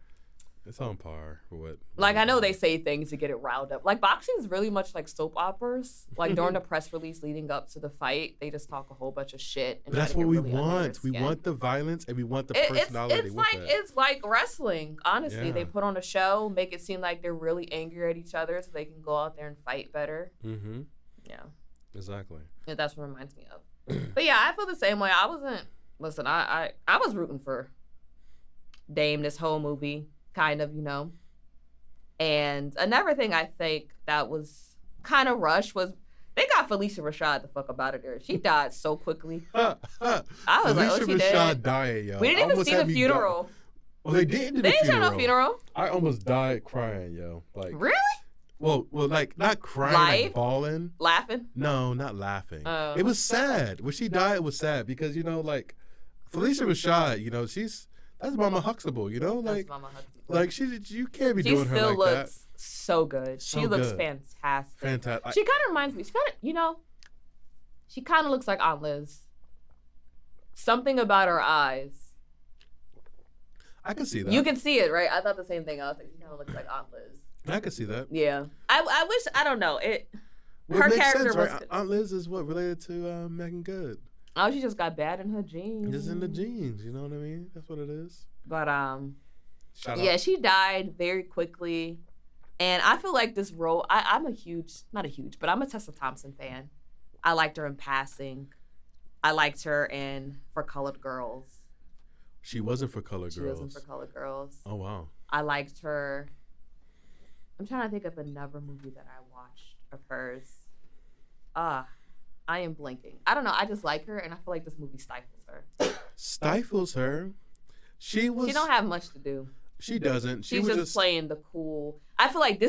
It's on par for what. Like, I know they say things to get it riled up. Like, boxing is really much like soap operas. Like, during the press release leading up to the fight, they just talk a whole bunch of shit. But that's what we want. We want the violence and we want the personality with it. It's like wrestling. Honestly, Yeah. they put on a show, make it seem like they're really angry at each other so they can go out there and fight better. Mm-hmm. Yeah. Exactly. Yeah, that's what it reminds me of. But yeah, I feel the same way. I was rooting for Dame this whole movie. Kind of, you know. And another thing I think that was kind of rushed was they got Felicia Rashad the fuck up out of there. She died so quickly. I was like, oh, she dead. Died, yo. We didn't even see the funeral. Well, they did do the funeral. They didn't show no funeral. I almost died crying, yo. Like really? Well, like not crying, like bawling. Laughing? No, not laughing. It was sad. When she died, it was sad because, you know, like Felicia Rashad, you know, that's Mama Huxtable, you know, like, like you can't be doing her like that. She still looks so good. She looks fantastic. Fantastic. She kind of reminds me. She kind of, you know, she kind of looks like Aunt Liz. Something about her eyes. I can see that. You can see it, right? I thought the same thing. I was like, she kind of looks like Aunt Liz. I can see that. Yeah. I wish. I don't know. Her character sense, was. Right? Aunt Liz is what related to Megan Good. Oh, she just got bad in her genes. It's in the genes, you know what I mean? That's what it is. But yeah, she died very quickly, and I feel like this role. I'm but I'm a Tessa Thompson fan. I liked her in Passing. I liked her in For Colored Girls. She wasn't For Colored Girls. She wasn't For Colored Girls. Oh wow. I liked her. I'm trying to think of another movie that I watched of hers. I am blanking. I don't know. I just like her, and I feel like this movie stifles her. Stifles her? She don't have much to do. She doesn't. She She's was just playing the cool. I feel like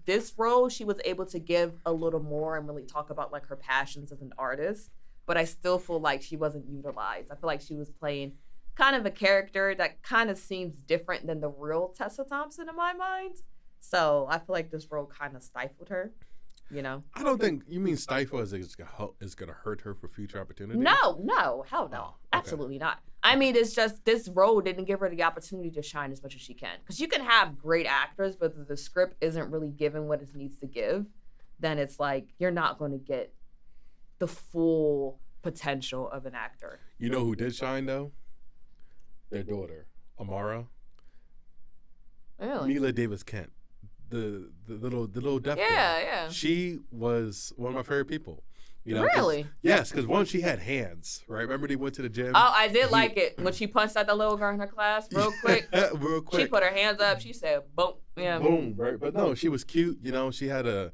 this role she was able to give a little more and really talk about like her passions as an artist. But I still feel like she wasn't utilized. I feel like she was playing kind of a character that kind of seems different than the real Tessa Thompson in my mind. So I feel like this role kind of stifled her. You know? I don't think you mean stifle is gonna hurt her for future opportunities. No, hell no, Oh, okay. absolutely not. I mean, it's just this role didn't give her the opportunity to shine as much as she can. Because you can have great actors, but if the script isn't really given what it needs to give, then it's like you're not going to get the full potential of an actor. You know who did shine though? Their daughter, Amara, Really? Mila Davis Kent, the little deaf girl. Yeah. She was one of my favorite people. You know, 'cause- Really? Yes, because one, she had hands, right? Remember they went to the gym? Oh, I did like it when she punched out the little girl in her class real quick. Real quick. She put her hands up. She said, "Boom." Yeah. Boom, right? But no, she was cute. You know, she had a.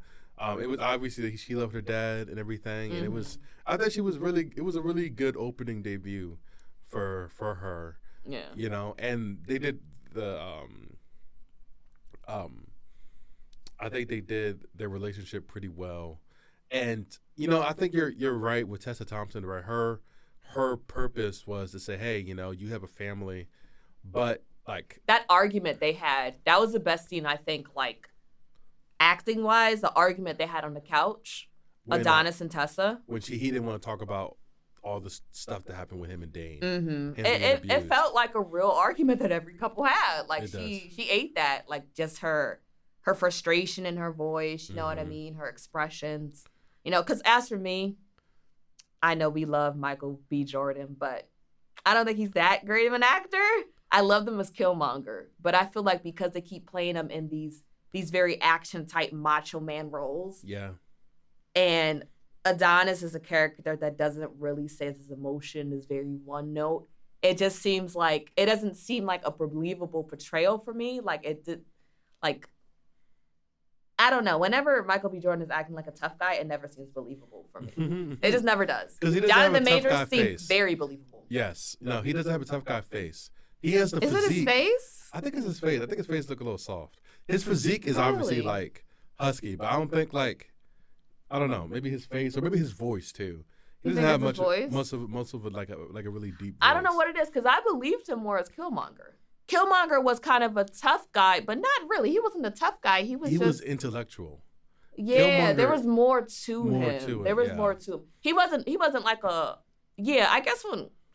It was obviously that she loved her dad and everything, and it was. I thought she was really. It was a really good opening debut, for her. Yeah. You know, and they did the. I think they did their relationship pretty well, and you know, I think you're right with Tessa Thompson. Right, her purpose was to say, hey, you know, you have a family, but like That argument they had, that was the best scene, I think, like, acting wise, the argument they had on the couch, when, Adonis and Tessa. when he didn't want to talk about all the stuff that happened with him and Dane. Mm-hmm. Him being It abused. felt like a real argument that every couple had. Like It she ate that, like just her frustration in her voice. You know what I Mhm. mean? Her expressions. You know, because as for me, I know we love Michael B. Jordan, but I don't think he's that great of an actor. I love him as Killmonger, but I feel like because they keep playing him in these very action type macho man roles, Yeah. and Adonis is a character that doesn't really say his emotion, is very one note. It just seems like it doesn't seem like a believable portrayal for me. Like it did, like I don't know. Whenever Michael B. Jordan is acting like a tough guy, it never seems believable for me. It just never does. 'Cause he doesn't have a Jonathan tough guy Majors seems face. very believable. Yes. No, he doesn't have a tough guy face. He has the Is physique. it his face? I think it's his face. I think his face look a little soft. His physique is obviously Really? like husky, but I don't think like I don't know. Maybe his face or maybe his voice too. He You doesn't think have it's much. his voice? Most of it like a really deep. Voice. I don't know what it is because I believed him more as Killmonger. Killmonger was kind of a tough guy, but not really. He wasn't a tough guy. He was He just was intellectual. yeah. There Killmonger- was more to more him. to it, There was yeah. more to him. He wasn't like a yeah. I guess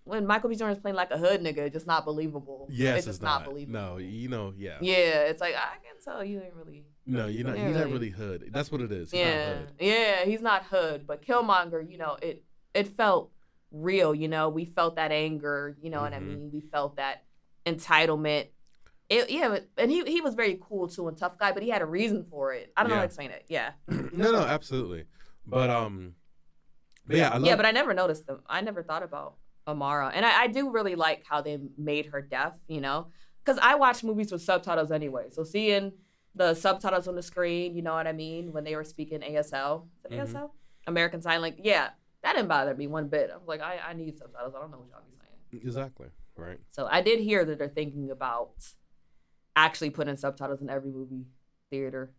when Michael B. Jordan's playing like a hood nigga, it's just not believable. Yes, it's just not believable. No, you know, yeah. Yeah, it's like I can tell you ain't really. No, you're not. Yeah, He's not really. really hood. That's what it is. He's Yeah, not hood. yeah, he's not hood, but Killmonger, you know, it felt real. You know, we felt that anger. You know what I Mhm. mean? We felt that entitlement. And he was very cool too and tough guy, but he had a reason for it. I don't know how Yeah. to explain it. Yeah, No, absolutely. But yeah, I love. yeah, but I never noticed them. I never thought about Amara, and I do really like how they made her deaf. You know, because I watch movies with subtitles anyway, so seeing the subtitles on the screen, you know what I mean, when they were speaking ASL, is it Mhm. ASL, American Sign Language, yeah, that didn't bother me one bit. I was like, I need subtitles. I don't know what y'all be saying. Exactly. Right. So I did hear that they're thinking about actually putting subtitles in every movie theater.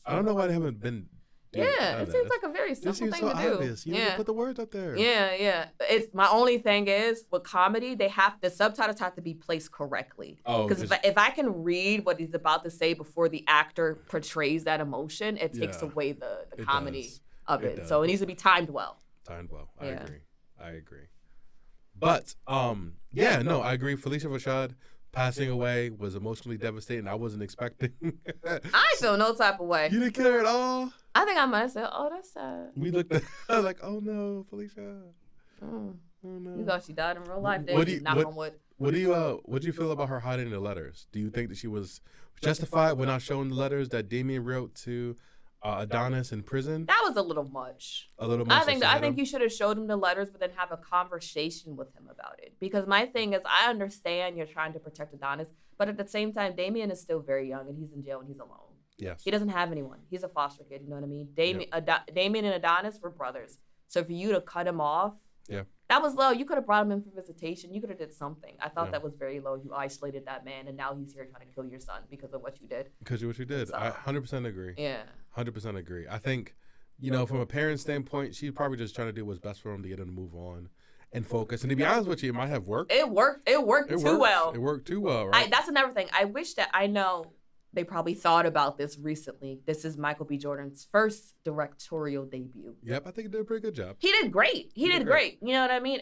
I don't know why they haven't been. Yeah, done it that. seems like a very This simple seems thing so to do. obvious. You need to Yeah. put the words up there. Yeah. It's my only thing is with comedy, the subtitles have to be placed correctly. Oh, Because if I can read what he's about to say before the actor portrays that emotion, it takes Yeah. away the It comedy does. of It it. does. So it needs to be timed well. timed well. Yeah. I agree. But yeah, no, I agree. Felicia Rashad passing away was emotionally devastating. I wasn't expecting. I ain't feel no type of way. You didn't care at all. I think I might have said, "Oh, that's sad." We looked at like, oh no, Felicia. Mm. Oh no. You thought she died in real life, What didn't do you? you- Knock what- on wood. What do you feel about her hiding the letters? Do you think that she was justified when not showing the letters that Damien wrote to Adonis in prison? That was a little much. A little much. I think you should have showed him the letters, but then have a conversation with him about it. Because my thing is, I understand you're trying to protect Adonis, but at the same time, Damien is still very young and he's in jail and he's alone. Yes. He doesn't have anyone. He's a foster kid. You know what I mean? Damien and Adonis were brothers. So for you to cut him off, Yeah. That was low. You could have brought him in for visitation. You could have did something. I thought Yeah. that was very low. You isolated that man, and now he's here trying to kill your son because of what you did. Because of what you did. So- I 100% agree. Yeah. 100% agree. I think, from a parent standpoint, she's probably just trying to do what's best for him to get him to move on and focus. And to be honest with you, it might have worked. It worked. It worked It too worked. well. It worked too well, right? That's another thing. I wish that I know they probably thought about this recently. This is Michael B. Jordan's first directorial debut. Yep, I think he did a pretty good job. He did great. He did great. You know what I mean?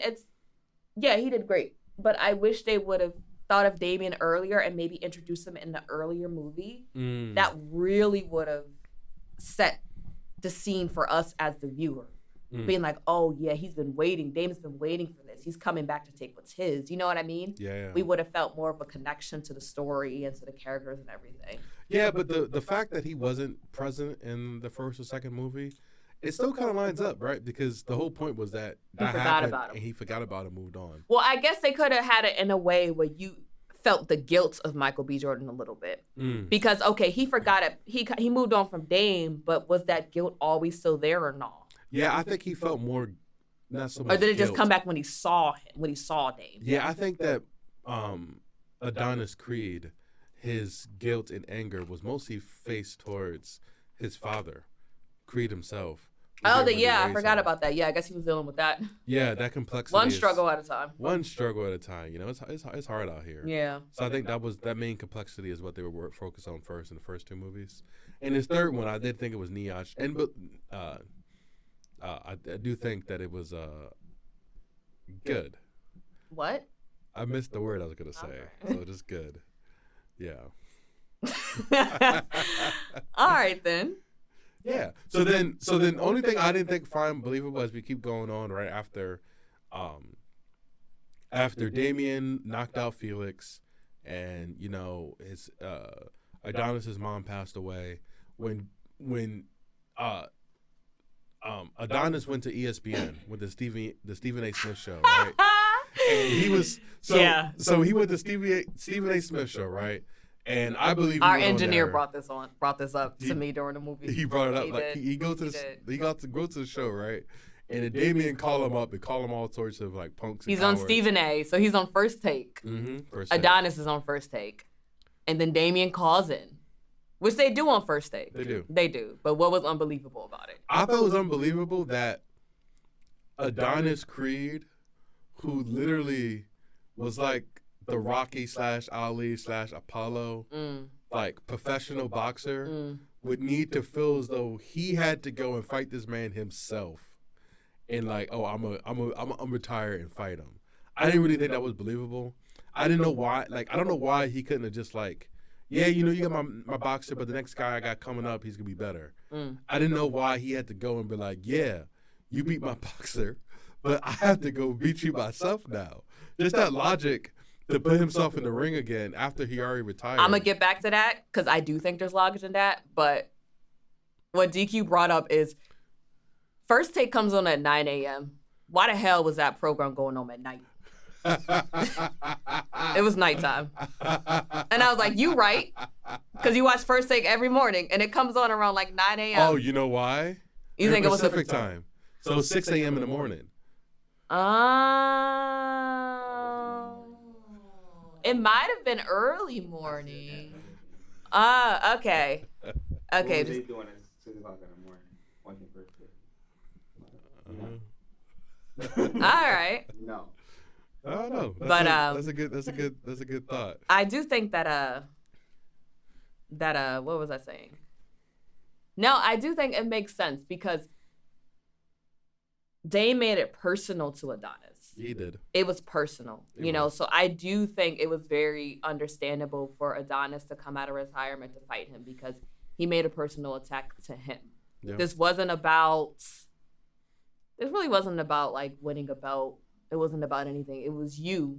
He did great. But I wish they would have thought of Damien earlier and maybe introduced him in the earlier movie. That really would have set the scene for us as the viewer. Being like, oh yeah, he's been waiting. Damien's been waiting for this. He's coming back to take what's his. You know what I mean? Yeah. We would have felt more of a connection to the story and to the characters and everything. Yeah, but the fact that he wasn't present in the first or second movie, it still kind of lines up, right? Because the whole point was that He forgot happened, about him. and he forgot about it, moved on. Well, I guess they could have had it in a way where you felt the guilt of Michael B. Jordan a little bit. Because, okay, he forgot it. He moved on from Dame, but was that guilt always still there or not? Yeah, I think he felt more, not so much Or did it just guilt. come back when he saw Dame? Yeah, I think that Adonis Creed, his guilt and anger was mostly faced towards his father, Creed himself. who Oh, didn't really I raise forgot him. about that. Yeah, I guess he was dealing with that. Yeah, that complexity. One is- struggle at a time. One struggle at a time. It's hard out here. Yeah. So I think that main complexity is what they were focused on first in the first two movies. And his third one, I did think it was Niyach, I do think that it was good. What? I missed the word I was gonna say, Okay. so just good. Yeah. All right, then. Yeah. So then the only thing I didn't find believable as we keep going on right after Damien knocked out Felix, and his Adonis's mom passed away when Adonis went to ESPN with the Stephen A. Smith show, right? And he was so he went to Stephen A. Smith show, right? And I believe Our went on engineer there. brought this up to me during the movie. He brought it up He like did. he goes to he got to go to the show, right? And then Damien call him up and call him all sorts of like punks. He's on Stephen A, so he's on First Take. Mm-hmm. Adonis is on First Take, and then Damien calls in, which they do on First Take. They do. But what was unbelievable about it? I thought it was unbelievable that Adonis Creed, who literally was like the Rocky / Ali / Apollo, like professional boxer, would need to feel as though he had to go and fight this man himself, and like, oh, I'm retire and fight him. I didn't really think that was believable. I didn't know why. Like, I don't know why he couldn't have just like, yeah, you got my boxer, but the next guy I got coming up, he's gonna be better. I didn't know why he had to go and be like, yeah, you beat my boxer, but I have to go beat you myself now. Just that logic to put himself in the ring again after he already retired. I'm gonna get back to that because I do think there's logic in that. But what DQ brought up is First Take comes on at 9 a.m. Why the hell was that program going on at night? It was nighttime. And I was like, you right. Because you watch First Take every morning and it comes on around like 9 a.m. Oh, you know why? You think it was Pacific time? So 6 a.m. in the morning. It might have been early morning. Okay. What Okay. were they doing at 6 o'clock in the morning? Watching First Take? All right. No. I don't know. But, that's a good thought. I do think that what was I saying? No, I do think it makes sense because Dame made it personal to Adonis. He did. It was personal, It you know. was. So I do think it was very understandable for Adonis to come out of retirement to fight him because he made a personal attack to him. Yeah. This really wasn't about like winning a belt. It wasn't about anything. It was you,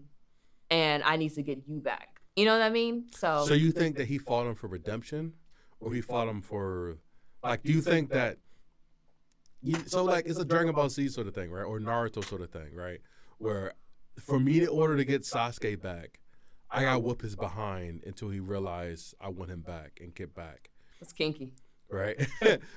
and I need to get you back. You know what I mean? So you think that he fought him for redemption, or he fought him for, like, do you think that? So like it's a Dragon Ball Z sort of thing, right, or Naruto sort of thing, right? Where for me, in order to get Sasuke back, I gotta whoop his behind until he realized I want him back and get back. It's kinky. Right.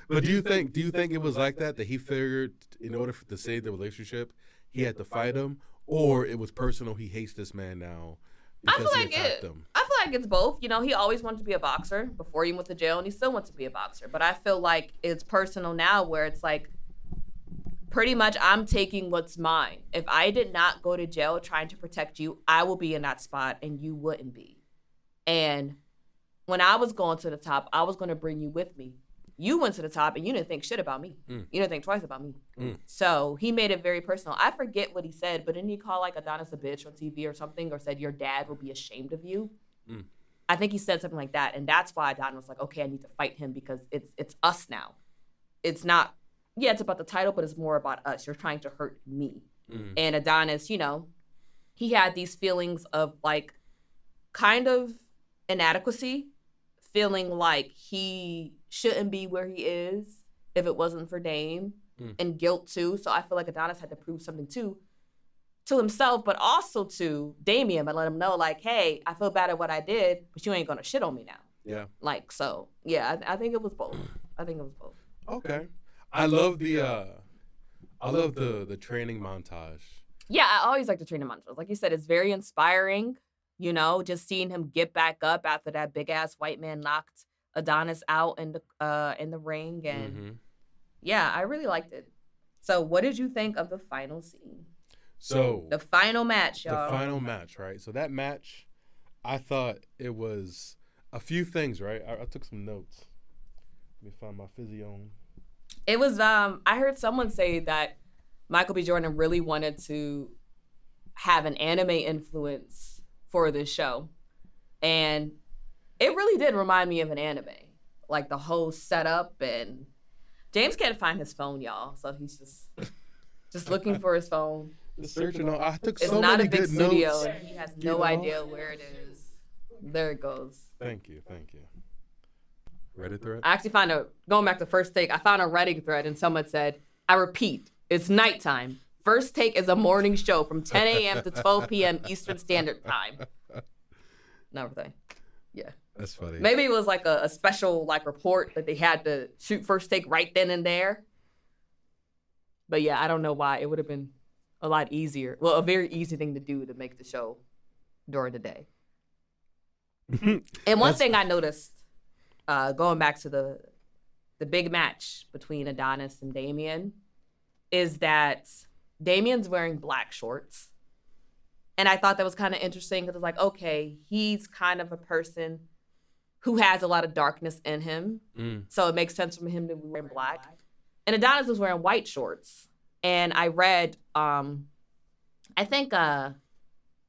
But do you think it was like that he figured in order to save the relationship, he had to fight him, or it was personal. He hates this man now because he attacked him. I feel like it's both. You know, he always wanted to be a boxer before he went to jail, and he still wants to be a boxer. But I feel like it's personal now, where it's like, pretty much I'm taking what's mine. If I did not go to jail trying to protect you, I will be in that spot, and you wouldn't be. And when I was going to the top, I was going to bring you with me. You went to the top, and you didn't think shit about me. You didn't think twice about me. So he made it very personal. I forget what he said, but didn't he call like Adonis a bitch on TV or something, or said your dad will be ashamed of you? I think he said something like that, and that's why Adonis was like, okay, I need to fight him because it's us now. It's not, yeah, it's about the title, but it's more about us. You're trying to hurt me. And Adonis, you know, he had these feelings of like kind of inadequacy, feeling like he shouldn't be where he is if it wasn't for Dame, and guilt too. So I feel like Adonis had to prove something too to himself, but also to Damian, and let him know like, hey, I feel bad at what I did, but you ain't gonna shit on me now. Yeah. Like, so yeah, I think it was both. Okay. I love the training montage. Yeah, I always like the training montage. Like you said, it's very inspiring. You know, just seeing him get back up after that big ass white man knocked Adonis out in the ring, and yeah, I really liked it. So, what did you think of the final scene? So the final match, y'all. The final match, right? So that match, I thought it was a few things, right? I took some notes. Let me find my physio. It was I heard someone say that Michael B. Jordan really wanted to have an anime influence for this show. And it really did remind me of an anime. Like the whole setup, and James can't find his phone, y'all. So he's just looking for his phone. Searching on. I took it's so not many a big good studio, notes. and he has no idea where it is. There it goes. Thank you. Reddit thread? I actually found going back to First Take, I found a Reddit thread, and someone said, I repeat, it's nighttime. First Take is a morning show from 10 a.m. to 12 p.m. Eastern Standard Time. Another thing. Yeah. That's funny. Maybe it was like a special like report that they had to shoot First Take right then and there. But yeah, I don't know why. It would have been a lot easier. Well, a very easy thing to do to make the show during the day. And one thing I noticed, going back to the big match between Adonis and Damian, is that Damian's wearing black shorts. And I thought that was kind of interesting because it's like, okay, he's kind of a person who has a lot of darkness in him. So it makes sense for him to be wearing black. And Adonis was wearing white shorts. And I read, I think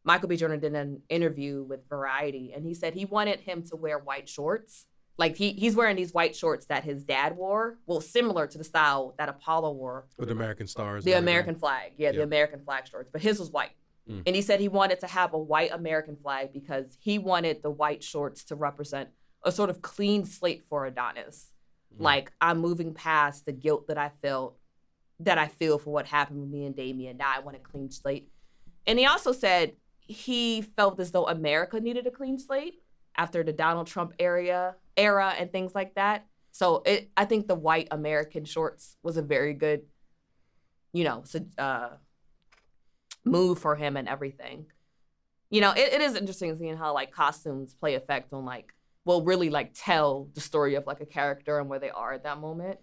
Michael B. Jordan did an interview with Variety, and he said he wanted him to wear white shorts. Like he's wearing these white shorts that his dad wore. Well, similar to the style that Apollo wore. With American stars. The American flag. Yeah, the American flag shorts. But his was white. And he said he wanted to have a white American flag because he wanted the white shorts to represent a sort of clean slate for Adonis. Like, I'm moving past the guilt that I feel for what happened with me and Damian. Now I want a clean slate. And he also said he felt as though America needed a clean slate after the Donald Trump era and things like that. So I think the white American shorts was a very good, move for him and everything. It is interesting seeing how like costumes play effect on really tell the story of like a character and where they are at that moment.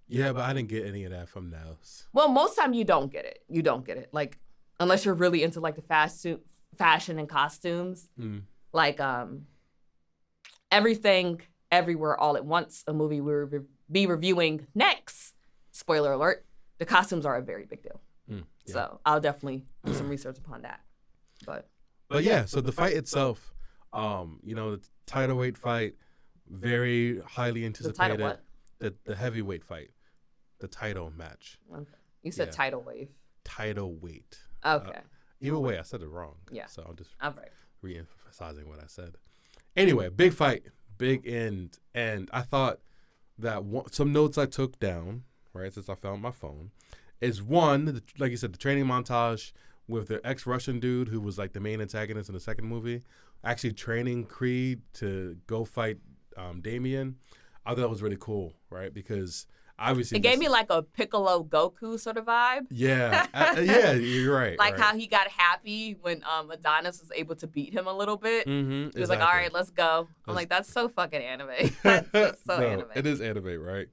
Yeah, but I didn't get any of that from Nels. Well, most time you don't get it. Like, unless you're really into like the fashion and costumes. Like Everything, Everywhere, All at Once, a movie we'll be reviewing next. Spoiler alert, the costumes are a very big deal. Yeah. So I'll definitely do some research upon that. But yeah, so the fight itself, the title weight fight, very highly anticipated. The title what? The heavyweight fight, the title match. Okay. You said tidal wave. Title weight. Okay. Either way, I said it wrong. Yeah. So I'm just re-emphasizing what I said. Anyway, big fight, big end. And I thought that some notes I took down, right, since I found my phone, is one, like you said, the training montage with the ex-Russian dude who was like the main antagonist in the second movie, actually training Creed to go fight Damian. I thought that was really cool, right? Because obviously It gave me like a Piccolo Goku sort of vibe. Yeah, yeah, you're right. Like right. how he got happy when Adonis was able to beat him a little bit. Mm-hmm, He was like, all right, let's go. I'm like, that's so fucking anime. That's so no, anime. It is anime, right?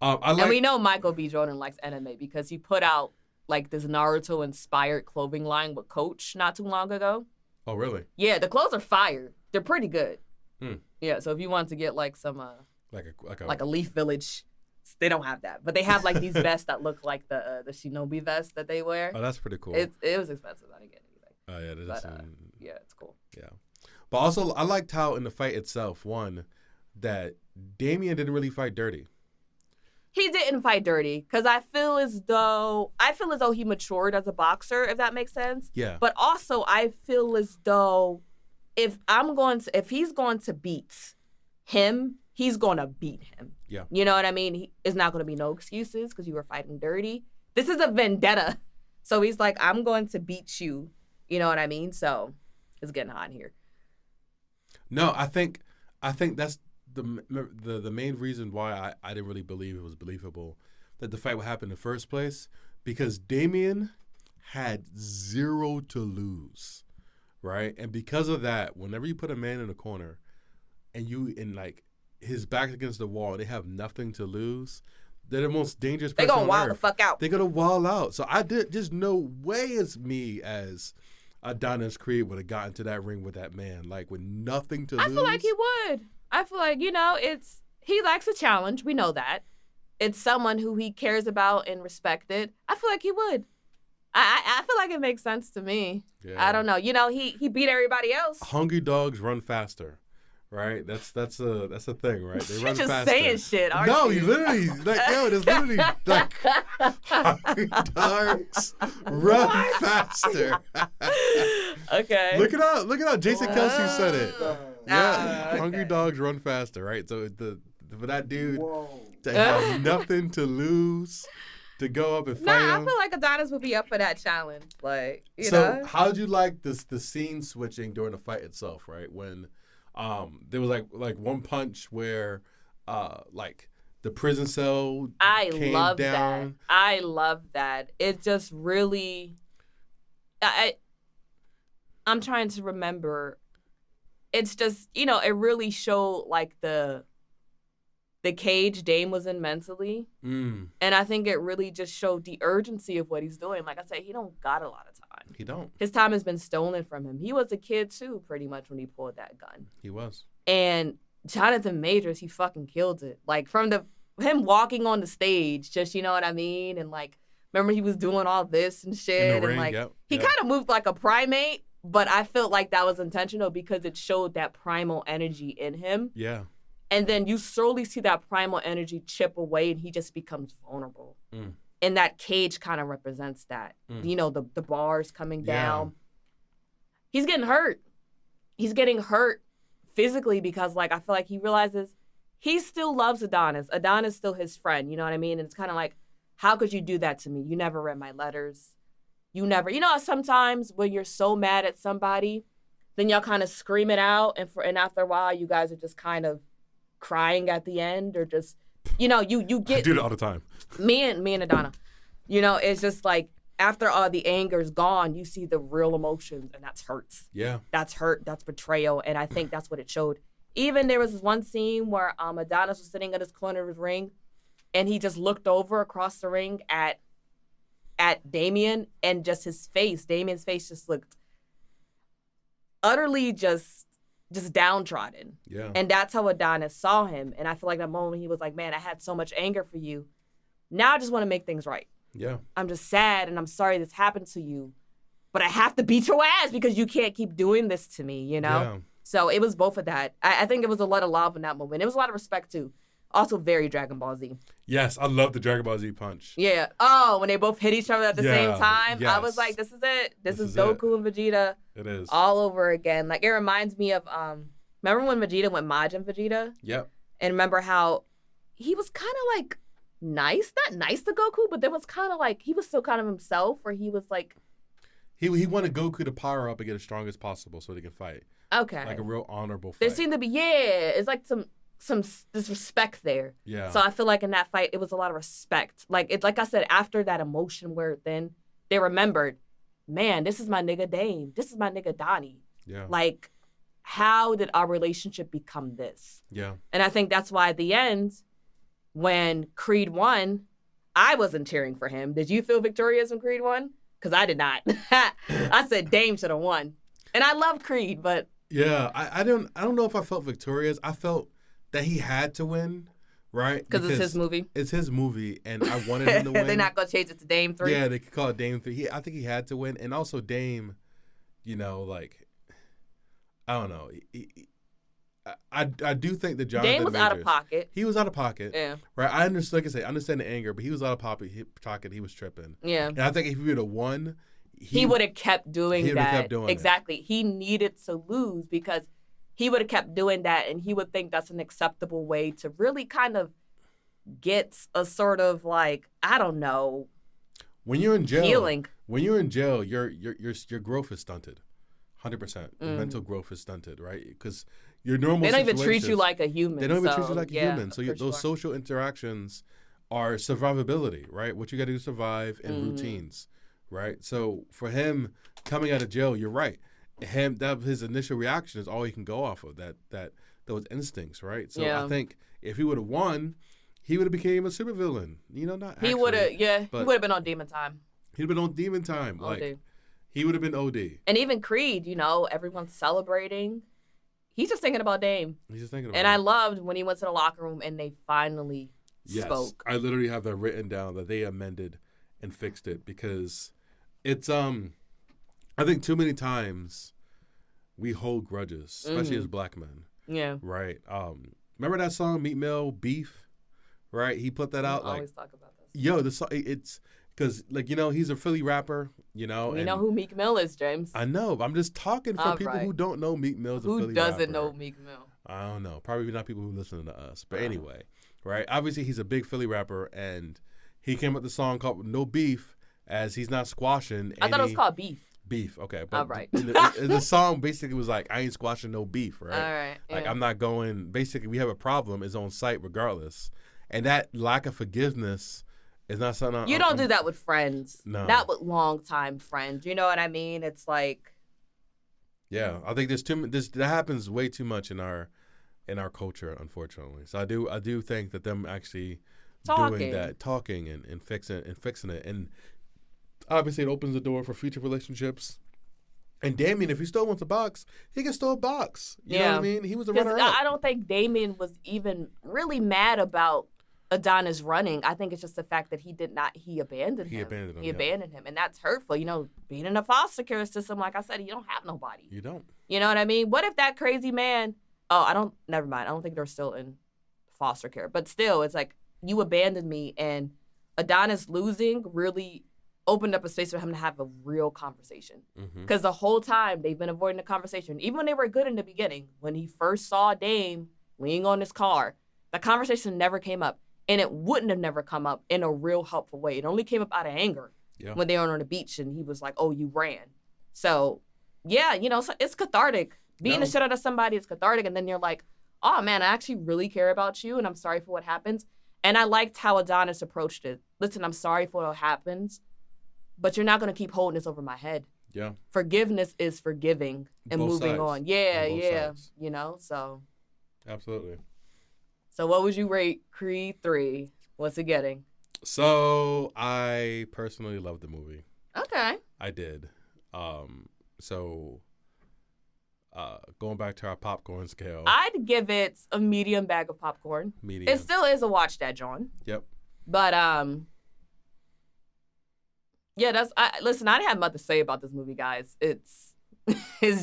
I like. And we know Michael B. Jordan likes anime because he put out like this Naruto-inspired clothing line with Coach not too long ago. Oh, really? Yeah, the clothes are fire. They're pretty good. Hmm. Yeah, so if you want to get like some Like a Leaf Village, they don't have that, but they have like these vests that look like the Shinobi vest that they wear. Oh, that's pretty cool. It was expensive. I didn't get anything. Oh yeah, that is. But, yeah, it's cool. Yeah, but also I liked how in the fight itself, one, that Damien didn't really fight dirty. He didn't fight dirty because I feel as though he matured as a boxer, if that makes sense. Yeah. But also I feel as though if he's going to beat him, he's going to beat him. Yeah. You know what I mean? It's not going to be no excuses because you were fighting dirty. This is a vendetta. So he's like, I'm going to beat you. You know what I mean? So it's getting hot in here. No, I think that's the main reason why I didn't really believe it was believable that the fight would happen in the first place, because Damien had 0 to lose, right? And because of that, whenever you put a man in a corner and like his back against the wall, they have nothing to lose. They're the most dangerous person. They're gonna on wild the earth. fuck out. They're gonna wall out. So there's no way as me as Adonis Creed would have gotten to that ring with that man, like with nothing to lose. I feel like he would. I feel like, he likes a challenge. We know that. It's someone who he cares about and respected. I feel like he would. I feel like it makes sense to me. Yeah. I don't know. He beat everybody else. Hungry dogs run faster, right? That's a thing, right? They You're run just faster. saying shit, aren't No, you? you literally there's literally like hungry dogs run faster. Okay. Look it up. Jason Kelsey said it. Yeah, okay. hungry dogs run faster, right? So for that dude Whoa. to have nothing to lose, to go up and fight Nah, I him. feel like Adonis would be up for that challenge. Like, So how did you like the scene switching during the fight itself, right? When there was like one punch where like the prison cell came love down. that. I love that. It just really I'm trying to remember. It's just, it really showed like the cage Dame was in mentally. Mm, And I think it really just showed the urgency of what he's doing. Like I said, he don't got a lot of time. he don't. His time has been stolen from him. He was a kid too, pretty much, when he pulled that gun. He was. And Jonathan Majors, he fucking killed it. Like from him walking on the stage, just, you know what I mean? And like, remember he was doing all this and shit. In the and ring, like, yep, he yep. kind of moved like a primate, but I felt like that was intentional because it showed that primal energy in him. Yeah. And then you slowly see that primal energy chip away and he just becomes vulnerable. Mm. And that cage kind of represents that. Mm. The bars coming Yeah. down. He's getting hurt. He's getting hurt physically because, like, I feel like he realizes he still loves Adonis. Adonis is still his friend, you know what I mean? And it's kind of like, how could you do that to me? You never read my letters. You never, sometimes when you're so mad at somebody, then y'all kind of scream it out. And after a while, you guys are just kind of crying at the end or just, you get. I do that all the time. Me and Adana, it's just like after all the anger's gone, you see the real emotions, and that's hurts. Yeah. That's hurt. That's betrayal, and I think that's what it showed. Even there was this one scene where Adonis was sitting at his corner of his ring, and he just looked over across the ring at Damien, and just his face, Damien's face, just looked utterly just downtrodden. Yeah. And that's how Adonis saw him. And I feel like that moment he was like, man, I had so much anger for you. Now I just want to make things right. Yeah. I'm just sad and I'm sorry this happened to you. But I have to beat your ass because you can't keep doing this to me, Yeah. So it was both of that. I think it was a lot of love in that moment. It was a lot of respect too. Also very Dragon Ball Z. Yes, I love the Dragon Ball Z punch. Yeah. Oh, when they both hit each other at the same Yeah, time, I yes. was like, this is it. This is is Goku and Vegeta It is. all over again. Like, it reminds me of, remember when Vegeta went Majin Vegeta? Yep. And remember how he was kind of like nice, not nice to Goku, but there was kind of like, he was still kind of himself, where he was like, He wanted Goku to power up and get as strong as possible so they can fight. okay. Like a real honorable fight. There seemed to be, it's like this respect there. Yeah. So I feel like in that fight, it was a lot of respect. Like I said, after that emotion where then they remembered, man, this is my nigga Dame. This is my nigga Donnie. Yeah. Like, how did our relationship become this? Yeah. And I think that's why at the end, when Creed won, I wasn't cheering for him. Did you feel victorious when Creed won? Because I did not. I said Dame should have won. And I love Creed, but Yeah. I don't know if I felt victorious. I felt that he had to win, right? because it's his movie. It's his movie, and I wanted him to win. They're not going to change it to Dame 3. Yeah, they could call it Dame 3. I think he had to win. And also Dame, you know, like, I don't know. I do think that Jonathan Dame was out of Majors- pocket. He was out of pocket. Yeah. Right? I understand, like I say, I understand the anger, but he was out of pocket. He was tripping. Yeah. And I think if he would have won, He would have kept doing he would've that. kept doing it. Exactly. He needed to lose because he would have kept doing that, and he would think that's an acceptable way to really kind of get a sort of like, I don't know, When you're in jail, healing. When you're in jail, your growth is stunted, 100%. The Mhm. mental growth is stunted, right? Because your normal They don't even treat you situations- like a human. They don't even treat so, you like yeah, a human. So for those sure. social interactions are survivability, right? What you got to do to survive and Mhm. routines, right? So for him coming out of jail, you're right. His initial reaction is all he can go off of. Those instincts, right? So Yeah. I think if he would have won, he would have became a supervillain. You know, not He would have, actually, he but- would have been on Demon Time. He'd have been on Demon Time. All day. He would have been OD. And even Creed, everyone's celebrating. He's just thinking about Dame. He's just thinking about And it. I loved when he went to the locker room and they finally Yes, spoke. I literally have that written down that they amended and fixed it because it's I think too many times we hold grudges, especially Mhm. as black men, Yeah. right? Remember that song Meat Mill Beef, right? He put that out I like, always talk about this. yo, the song it's because he's a Philly rapper, We and know who Meek Mill is, James. I know. But I'm just talking for All people right. who don't know Meek Mill's a Who Philly doesn't rapper. know Meek Mill? I don't know. Probably not people who listen to us. But Uh-huh. anyway, right? Obviously, he's a big Philly rapper, and he came up with the song called "No Beef," as he's not squashing. I thought it was any called Beef. beef. Okay, but All right. the song basically was like, "I ain't squashing no beef," right? All right. Like yeah. I'm not going. Basically, we have a problem. It's on site regardless, and that lack of forgiveness is not something. You don't do that with friends. No. Not with longtime friends. You know what I mean? It's like, Yeah, I think there's that happens way too much in our culture, unfortunately. So I do think that them actually doing that, talking and fixing it, and obviously it opens the door for future relationships. And Damien, if he still wants a box, he can still box. You know what I mean? He was a 'cause runner up. I don't think Damien was even really mad about Adonis running. I think it's just the fact that he abandoned him. He abandoned him, He yeah. abandoned him. And that's hurtful. Being in a foster care system, like I said, you don't have nobody. You don't. You know what I mean? What if that crazy man, never mind. I don't think they're still in foster care. But still, it's like, you abandoned me, and Adonis losing really opened up a space for him to have a real conversation. Mm-hmm. Because the whole time they've been avoiding the conversation. Even when they were good in the beginning, when he first saw Dame leaning on his car, the conversation never came up. And it wouldn't have never come up in a real helpful way. It only came up out of anger Yeah. when they were on the beach and he was like, oh, you ran. So, yeah, so it's cathartic. Beating the No. shit out of somebody is cathartic. And then you're like, oh, man, I actually really care about you and I'm sorry for what happens. And I liked how Adonis approached it. Listen, I'm sorry for what happens, but you're not going to keep holding this over my head. Yeah. Forgiveness is forgiving and Both moving sides. on. Yeah, On both yeah. sides. So Absolutely. what would you rate Creed 3? What's it getting? So I personally loved the movie. Okay. I did. Going back to our popcorn scale, I'd give it a medium bag of popcorn. medium. It still is a watch that, John. Yep. But yeah, listen, I didn't have much to say about this movie, guys. It's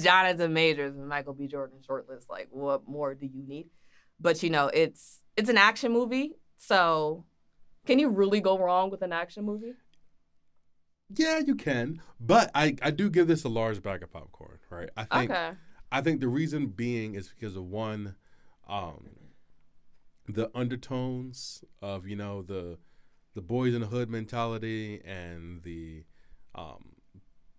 Jonathan Majors and Michael B. Jordan shortlist. Like, what more do you need? But it's an action movie, so can you really go wrong with an action movie? Yeah, you can, but I do give this a large bag of popcorn, right? I think the reason being is because of one, the undertones of the boys in the hood mentality and the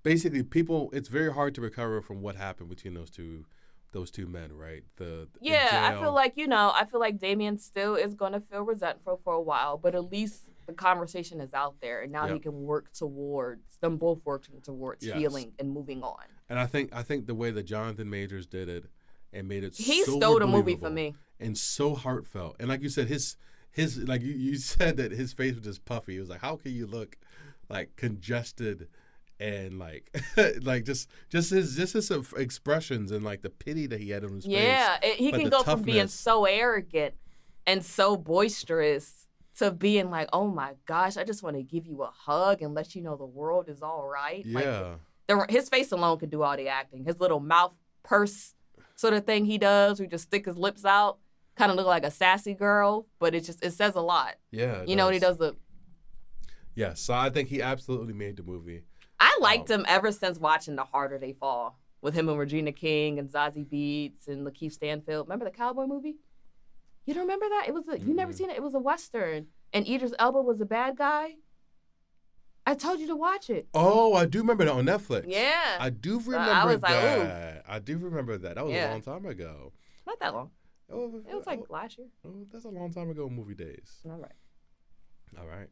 basically people. It's very hard to recover from what happened between those two those two men, right? The in Yeah, I jail. feel like, I feel like Damien still is going to feel resentful for a while, but at least the conversation is out there, and now he Yep. can work towards them both working towards Yes. healing and moving on. And I think the way that Jonathan Majors did it and made it He so stole the movie for believable me. and so heartfelt. And like you said, his like you said that his face was just puffy. It was like, how can you look like congested and like like just his expressions and like the pity that he had on his face. Yeah, he Like can the go from being toughness. so arrogant and so boisterous to being like, oh my gosh, I just want to give you a hug and let you know the world is all right. Yeah. Like, his face alone could do all the acting. His little mouth purse sort of thing he does, where he just stick his lips out, kind of look like a sassy girl, but it says a lot. Yeah. You know, when he does the. Yeah. So I think he absolutely made the movie. I liked him ever since watching The Harder They Fall with him and Regina King and Zazie Beetz and Lakeith Stanfield. Remember the cowboy movie? You don't remember that? It was you never seen it? It was a Western. And Idris Elba was a bad guy. I told you to watch it. Oh, I do remember that on Netflix. Yeah. I do I remember was like, that. I do remember that. That was Yeah. a long time ago. Not that long. Oh, It was like last year. that's a long time ago in movie days. All right. All right.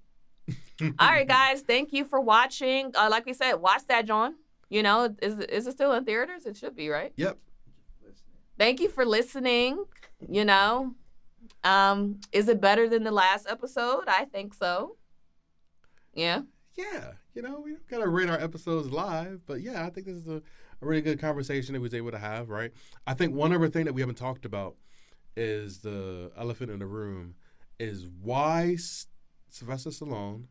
All right, guys. Thank you for watching. Like we said, watch that, John. You know, is it still in theaters? It should be, right? Yep. Thank you for listening. You know, is it better than the last episode? I think so. Yeah. Yeah. You know, we don't gotta rate our episodes live, but yeah, I think this is a really good conversation that we was able to have, right? I think one other thing that we haven't talked about is the elephant in the room is why Sylvester Stallone,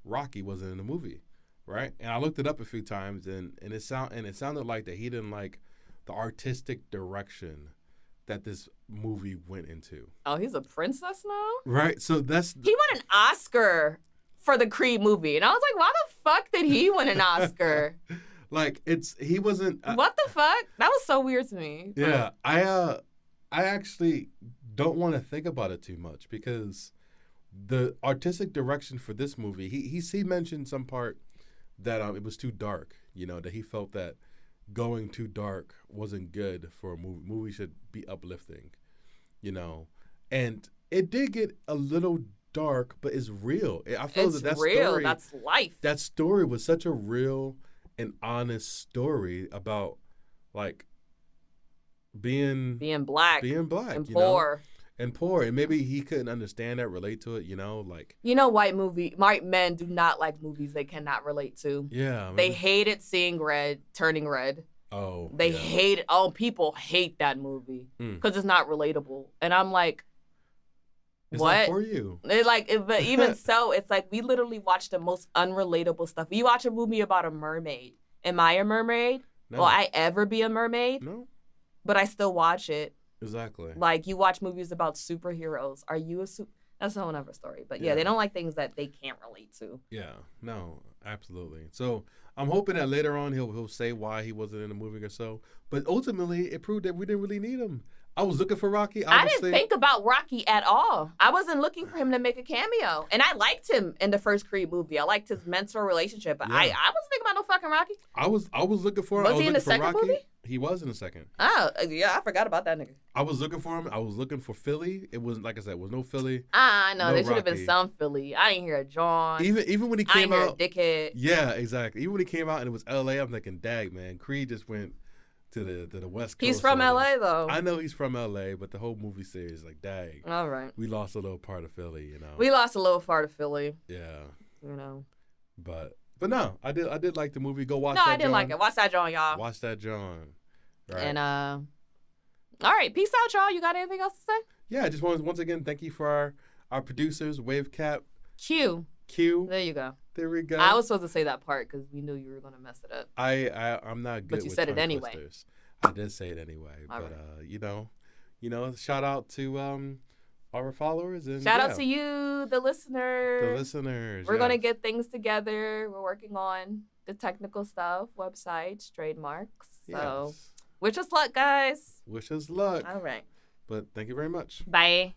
Rocky, wasn't in the movie, right? And I looked it up a few times, and it sounded like that he didn't like the artistic direction that this movie went into, Oh, he's a princess now? right? So that's He won an Oscar for the Creed movie. And I was like, why the fuck did he win an Oscar? like he wasn't. What the fuck? That was so weird to me. Yeah, I actually don't want to think about it too much because the artistic direction for this movie, he mentioned some part that it was too dark. You know, that he felt that going too dark wasn't good for a movie. Movie should be uplifting. You know, and it did get a little dark, but it's real. I feel It's that real. story, That's life. that story was such a real and honest story about like being Being black black, and you poor. know, and poor, and maybe he couldn't understand that, relate to it, you know, like You know, white men do not like movies they cannot relate to. yeah, They maybe- hated seeing red, turning red. oh They yeah. hate it. Oh, people hate that movie Mm. because it's not relatable. And I'm like, It's what? not for you. But even so, it's like we literally watch the most unrelatable stuff. You watch a movie about a mermaid. Am I a mermaid? No, Will I ever be a mermaid? no, But I still watch it. exactly. Like you watch movies about superheroes. Are you a That's a whole other story. But yeah, Yeah. they don't like things that they can't relate to. Yeah, no, absolutely. So I'm hoping that later on he'll say why he wasn't in the movie or so. But ultimately, it proved that we didn't really need him. I was looking for Rocky. I Obviously, didn't think about Rocky at all. I wasn't looking for him to make a cameo. And I liked him in the first Creed movie. I liked his mentor relationship. But Yeah. I wasn't thinking about no fucking Rocky. I was looking for. Was I was he in the looking for second Rocky. movie? He was in the second. Oh, yeah, I forgot about that nigga. I was looking for him. I was looking for Philly. It wasn't like I said. It was no Philly. I know. No There should have been Rocky. some Philly. I didn't hear a John. Even when he I came didn't hear a out. dickhead. Yeah, exactly. Even when he came out and it was L.A., I'm thinking, dag man, Creed just went to the West Coast. He's from or whatever. LA though. I know he's from L.A., but the whole movie series, like, dag, All right. we lost a little part of Philly, you know. We lost a little part of Philly, Yeah, you know. but no, I did like the movie. Go watch No, that. I didn't like it. Watch that John, y'all. Watch that, John. Right. And all right, peace out, y'all. You got anything else to say? Yeah, I just want to once again thank you for our producers, Wavecap, Q. Q. There you go. There we go. I was supposed to say that part because we knew you were gonna mess it up. I'm not good. But you with said it tongue anyway. twisters. I did say it anyway, All but right. you know, shout out to our followers and Shout yeah, out to you, the listener. the listeners. We're gonna yes. get things together. We're working on the technical stuff, websites, trademarks. So Yes. wish us luck, guys. Wish us luck. All right. But thank you very much. Bye.